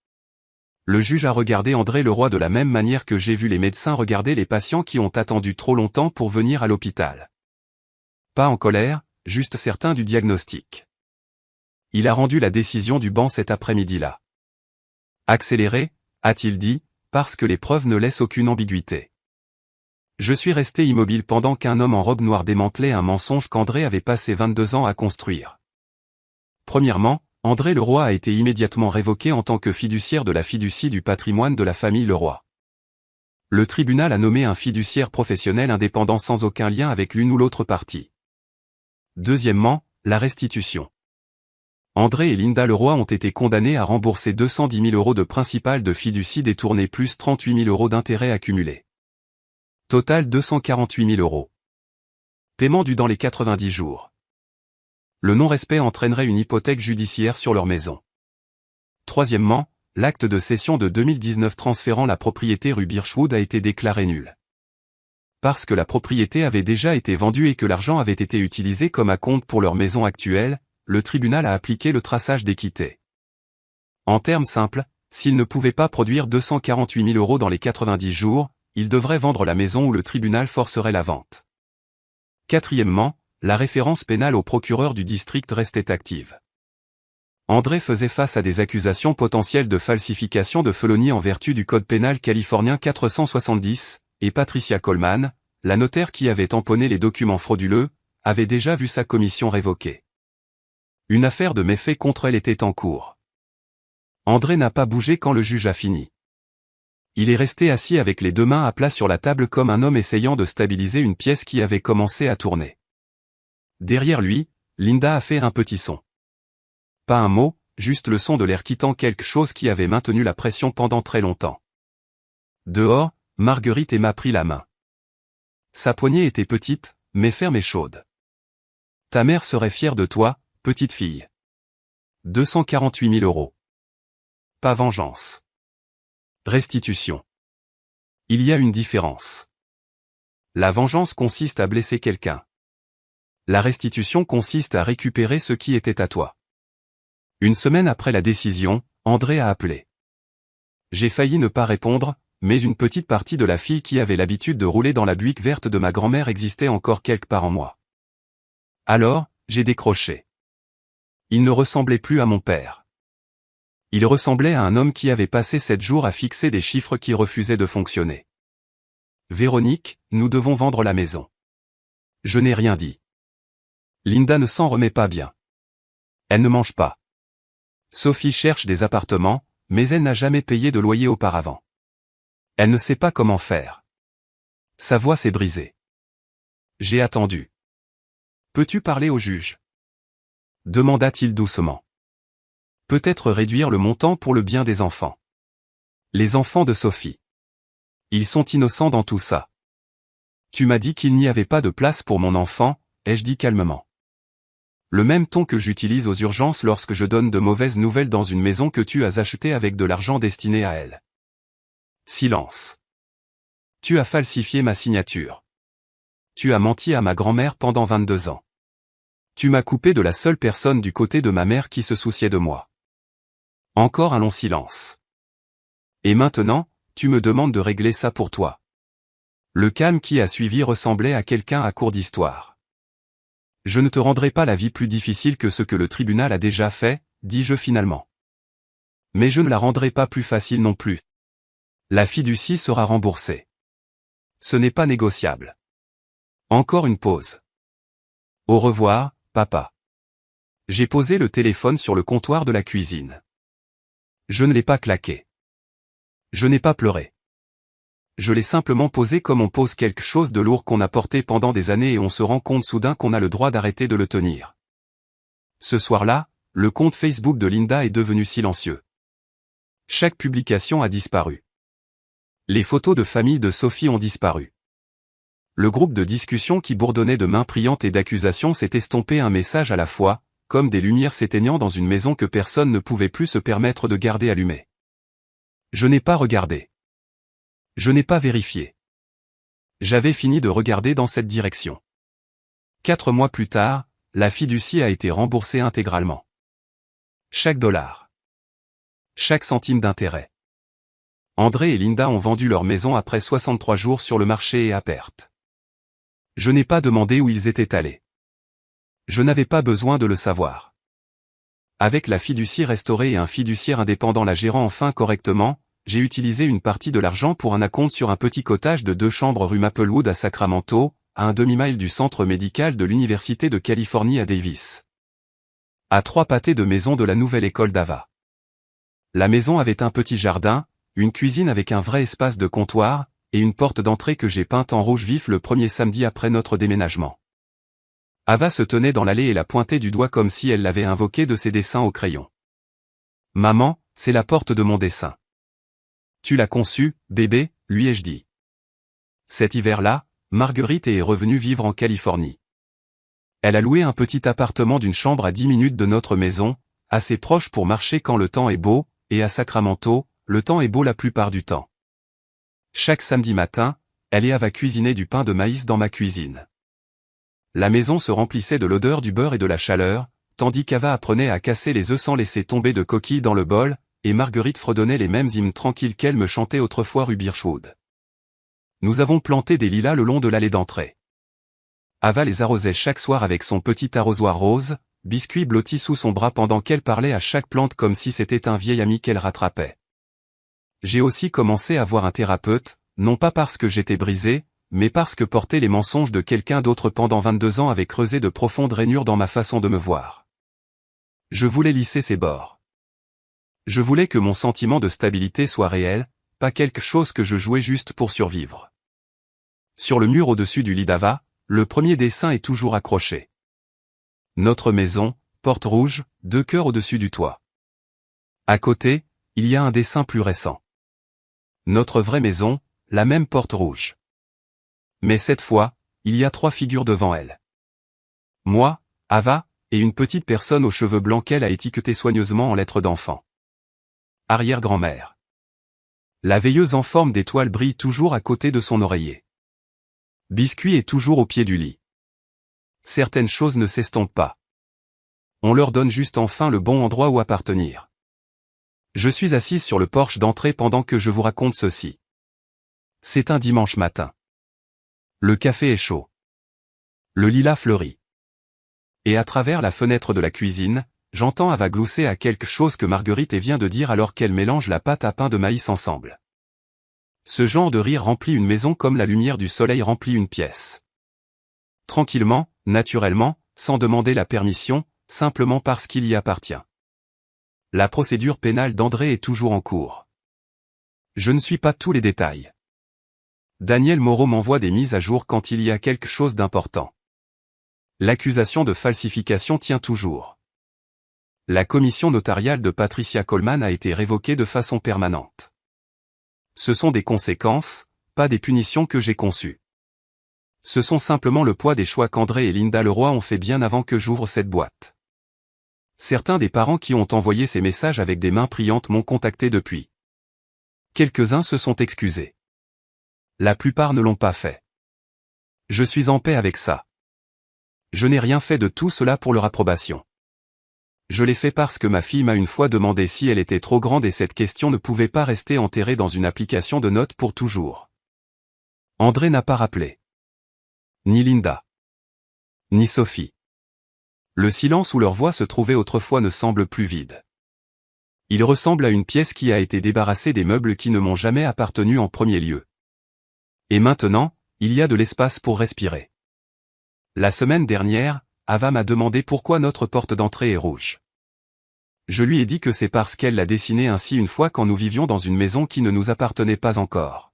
Le juge a regardé André Leroy de la même manière que j'ai vu les médecins regarder les patients qui ont attendu trop longtemps pour venir à l'hôpital. Pas en colère, juste certain du diagnostic. Il a rendu la décision du banc cet après-midi-là. Accéléré, a-t-il dit, parce que les preuves ne laissent aucune ambiguïté. Je suis resté immobile pendant qu'un homme en robe noire démantelait un mensonge qu'André avait passé 22 ans à construire. Premièrement, André Leroy a été immédiatement révoqué en tant que fiduciaire de la fiducie du patrimoine de la famille Leroy. Le tribunal a nommé un fiduciaire professionnel indépendant sans aucun lien avec l'une ou l'autre partie. Deuxièmement, la restitution. André et Linda Leroy ont été condamnés à rembourser 210 000 € de principal de fiducie détourné plus 38 000 € d'intérêts accumulés. Total 248 000 €. Paiement dû dans les 90 jours. Le non-respect entraînerait une hypothèque judiciaire sur leur maison. Troisièmement, l'acte de cession de 2019 transférant la propriété rue Birchwood a été déclaré nul. Parce que la propriété avait déjà été vendue et que l'argent avait été utilisé comme acompte pour leur maison actuelle, le tribunal a appliqué le traçage d'équité. En termes simples, s'il ne pouvait pas produire 248 000 € dans les 90 jours, il devrait vendre la maison ou le tribunal forcerait la vente. Quatrièmement, la référence pénale au procureur du district restait active. André faisait face à des accusations potentielles de falsification de felonies en vertu du code pénal californien 470, et Patricia Coleman, la notaire qui avait tamponné les documents frauduleux, avait déjà vu sa commission révoquée. Une affaire de méfaits contre elle était en cours. André n'a pas bougé quand le juge a fini. Il est resté assis avec les deux mains à plat sur la table comme un homme essayant de stabiliser une pièce qui avait commencé à tourner. Derrière lui, Linda a fait un petit son. Pas un mot, juste le son de l'air quittant quelque chose qui avait maintenu la pression pendant très longtemps. Dehors, Marguerite m'a pris la main. Sa poignée était petite, mais ferme et chaude. Ta mère serait fière de toi, petite fille. 248 000 €. Pas vengeance. Restitution. Il y a une différence. La vengeance consiste à blesser quelqu'un. La restitution consiste à récupérer ce qui était à toi. Une semaine après la décision, André a appelé. J'ai failli ne pas répondre, mais une petite partie de la fille qui avait l'habitude de rouler dans la Buick verte de ma grand-mère existait encore quelque part en moi. Alors, j'ai décroché. Il ne ressemblait plus à mon père. Il ressemblait à un homme qui avait passé 7 jours à fixer des chiffres qui refusaient de fonctionner. Véronique, nous devons vendre la maison. Je n'ai rien dit. Linda ne s'en remet pas bien. Elle ne mange pas. Sophie cherche des appartements, mais elle n'a jamais payé de loyer auparavant. Elle ne sait pas comment faire. Sa voix s'est brisée. J'ai attendu. Peux-tu parler au juge ? Demanda-t-il doucement. Peut-être réduire le montant pour le bien des enfants. Les enfants de Sophie. Ils sont innocents dans tout ça. Tu m'as dit qu'il n'y avait pas de place pour mon enfant, ai-je dit calmement. Le même ton que j'utilise aux urgences lorsque je donne de mauvaises nouvelles dans une maison que tu as achetée avec de l'argent destiné à elle. Silence. Tu as falsifié ma signature. Tu as menti à ma grand-mère pendant 22 ans. Tu m'as coupé de la seule personne du côté de ma mère qui se souciait de moi. Encore un long silence. Et maintenant, tu me demandes de régler ça pour toi. Le calme qui a suivi ressemblait à quelqu'un à court d'histoire. Je ne te rendrai pas la vie plus difficile que ce que le tribunal a déjà fait, dis-je finalement. Mais je ne la rendrai pas plus facile non plus. La fiducie sera remboursée. Ce n'est pas négociable. Encore une pause. Au revoir, papa. J'ai posé le téléphone sur le comptoir de la cuisine. Je ne l'ai pas claqué. Je n'ai pas pleuré. Je l'ai simplement posé comme on pose quelque chose de lourd qu'on a porté pendant des années et on se rend compte soudain qu'on a le droit d'arrêter de le tenir. Ce soir-là, le compte Facebook de Linda est devenu silencieux. Chaque publication a disparu. Les photos de famille de Sophie ont disparu. Le groupe de discussion qui bourdonnait de mains priantes et d'accusations s'est estompé un message à la fois, comme des lumières s'éteignant dans une maison que personne ne pouvait plus se permettre de garder allumée. Je n'ai pas regardé. Je n'ai pas vérifié. J'avais fini de regarder dans cette direction. 4 mois plus tard, la fiducie a été remboursée intégralement. Chaque dollar. Chaque centime d'intérêt. André et Linda ont vendu leur maison après 63 jours sur le marché et à perte. Je n'ai pas demandé où ils étaient allés. Je n'avais pas besoin de le savoir. Avec la fiducie restaurée et un fiduciaire indépendant la gérant enfin correctement, j'ai utilisé une partie de l'argent pour un acompte sur un petit cottage de 2 chambres rue Maplewood à Sacramento, à un demi-mile du centre médical de l'Université de Californie à Davis. À 3 pâtés de maison de la nouvelle école d'Ava. La maison avait un petit jardin, une cuisine avec un vrai espace de comptoir, et une porte d'entrée que j'ai peinte en rouge vif le premier samedi après notre déménagement. Ava se tenait dans l'allée et la pointait du doigt comme si elle l'avait invoqué de ses dessins au crayon. « Maman, c'est la porte de mon dessin. »« Tu l'as conçue, bébé » lui ai-je dit. Cet hiver-là, Marguerite est revenue vivre en Californie. Elle a loué un petit appartement d'une chambre à 10 minutes de notre maison, assez proche pour marcher quand le temps est beau, et à Sacramento, le temps est beau la plupart du temps. Chaque samedi matin, elle et Ava cuisinaient du pain de maïs dans ma cuisine. La maison se remplissait de l'odeur du beurre et de la chaleur, tandis qu'Ava apprenait à casser les œufs sans laisser tomber de coquilles dans le bol, et Marguerite fredonnait les mêmes hymnes tranquilles qu'elle me chantait autrefois rue Birchwood. Nous avons planté des lilas le long de l'allée d'entrée. Ava les arrosait chaque soir avec son petit arrosoir rose, biscuit blotti sous son bras pendant qu'elle parlait à chaque plante comme si c'était un vieil ami qu'elle rattrapait. J'ai aussi commencé à voir un thérapeute, non pas parce que j'étais brisé, mais parce que porter les mensonges de quelqu'un d'autre pendant 22 ans avait creusé de profondes rainures dans ma façon de me voir. Je voulais lisser ses bords. Je voulais que mon sentiment de stabilité soit réel, pas quelque chose que je jouais juste pour survivre. Sur le mur au-dessus du lit d'Ava, le premier dessin est toujours accroché. Notre maison, porte rouge, 2 cœurs au-dessus du toit. À côté, il y a un dessin plus récent. Notre vraie maison, la même porte rouge. Mais cette fois, il y a 3 figures devant elle. Moi, Ava, et une petite personne aux cheveux blancs qu'elle a étiqueté soigneusement en lettres d'enfant. Arrière-grand-mère. La veilleuse en forme d'étoile brille toujours à côté de son oreiller. Biscuit est toujours au pied du lit. Certaines choses ne s'estompent pas. On leur donne juste enfin le bon endroit où appartenir. Je suis assise sur le porche d'entrée pendant que je vous raconte ceci. C'est un dimanche matin. Le café est chaud. Le lilas fleurit. Et à travers la fenêtre de la cuisine, j'entends Ava glousser à quelque chose que Marguerite vient de dire alors qu'elle mélange la pâte à pain de maïs ensemble. Ce genre de rire remplit une maison comme la lumière du soleil remplit une pièce. Tranquillement, naturellement, sans demander la permission, simplement parce qu'il y appartient. La procédure pénale d'André est toujours en cours. Je ne suis pas tous les détails. Daniel Moreau m'envoie des mises à jour quand il y a quelque chose d'important. L'accusation de falsification tient toujours. La commission notariale de Patricia Coleman a été révoquée de façon permanente. Ce sont des conséquences, pas des punitions que j'ai conçues. Ce sont simplement le poids des choix qu'André et Linda Leroy ont fait bien avant que j'ouvre cette boîte. Certains des parents qui ont envoyé ces messages avec des mains priantes m'ont contacté depuis. Quelques-uns se sont excusés. La plupart ne l'ont pas fait. Je suis en paix avec ça. Je n'ai rien fait de tout cela pour leur approbation. Je l'ai fait parce que ma fille m'a une fois demandé si elle était trop grande et cette question ne pouvait pas rester enterrée dans une application de notes pour toujours. André n'a pas rappelé. Ni Linda. Ni Sophie. Le silence où leur voix se trouvait autrefois ne semble plus vide. Il ressemble à une pièce qui a été débarrassée des meubles qui ne m'ont jamais appartenu en premier lieu. Et maintenant, il y a de l'espace pour respirer. La semaine dernière, Ava m'a demandé pourquoi notre porte d'entrée est rouge. Je lui ai dit que c'est parce qu'elle l'a dessinée ainsi une fois quand nous vivions dans une maison qui ne nous appartenait pas encore.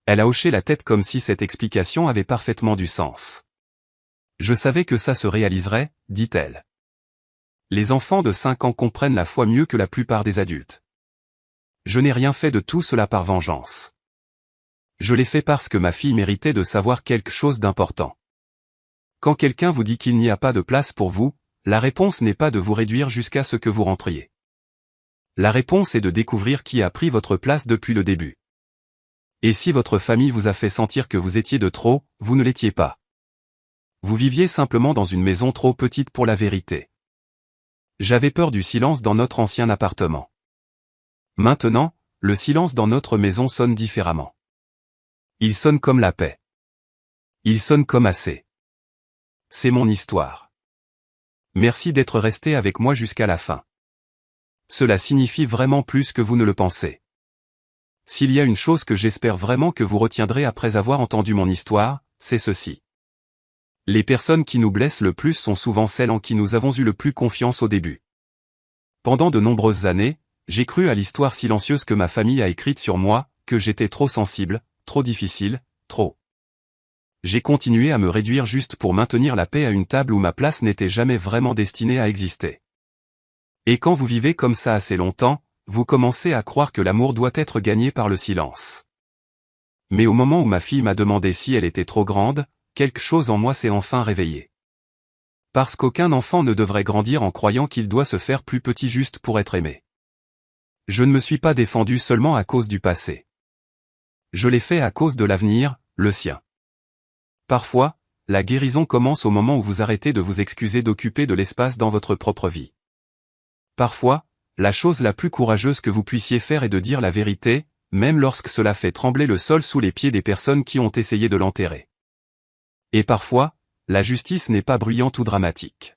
Elle a hoché la tête comme si cette explication avait parfaitement du sens. Je savais que ça se réaliserait, dit-elle. Les enfants de 5 ans comprennent la foi mieux que la plupart des adultes. Je n'ai rien fait de tout cela par vengeance. Je l'ai fait parce que ma fille méritait de savoir quelque chose d'important. Quand quelqu'un vous dit qu'il n'y a pas de place pour vous, la réponse n'est pas de vous réduire jusqu'à ce que vous rentriez. La réponse est de découvrir qui a pris votre place depuis le début. Et si votre famille vous a fait sentir que vous étiez de trop, vous ne l'étiez pas. Vous viviez simplement dans une maison trop petite pour la vérité. J'avais peur du silence dans notre ancien appartement. Maintenant, le silence dans notre maison sonne différemment. Il sonne comme la paix. Il sonne comme assez. C'est mon histoire. Merci d'être resté avec moi jusqu'à la fin. Cela signifie vraiment plus que vous ne le pensez. S'il y a une chose que j'espère vraiment que vous retiendrez après avoir entendu mon histoire, c'est ceci. Les personnes qui nous blessent le plus sont souvent celles en qui nous avons eu le plus confiance au début. Pendant de nombreuses années, j'ai cru à l'histoire silencieuse que ma famille a écrite sur moi, que j'étais trop sensible, trop difficile, trop. J'ai continué à me réduire juste pour maintenir la paix à une table où ma place n'était jamais vraiment destinée à exister. Et quand vous vivez comme ça assez longtemps, vous commencez à croire que l'amour doit être gagné par le silence. Mais au moment où ma fille m'a demandé si elle était trop grande, quelque chose en moi s'est enfin réveillé. Parce qu'aucun enfant ne devrait grandir en croyant qu'il doit se faire plus petit juste pour être aimé. Je ne me suis pas défendu seulement à cause du passé. Je l'ai fait à cause de l'avenir, le sien. Parfois, la guérison commence au moment où vous arrêtez de vous excuser d'occuper de l'espace dans votre propre vie. Parfois, la chose la plus courageuse que vous puissiez faire est de dire la vérité, même lorsque cela fait trembler le sol sous les pieds des personnes qui ont essayé de l'enterrer. Et parfois, la justice n'est pas bruyante ou dramatique.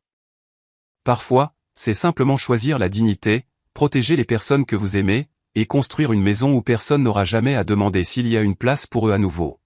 Parfois, c'est simplement choisir la dignité, protéger les personnes que vous aimez, et construire une maison où personne n'aura jamais à demander s'il y a une place pour eux à nouveau.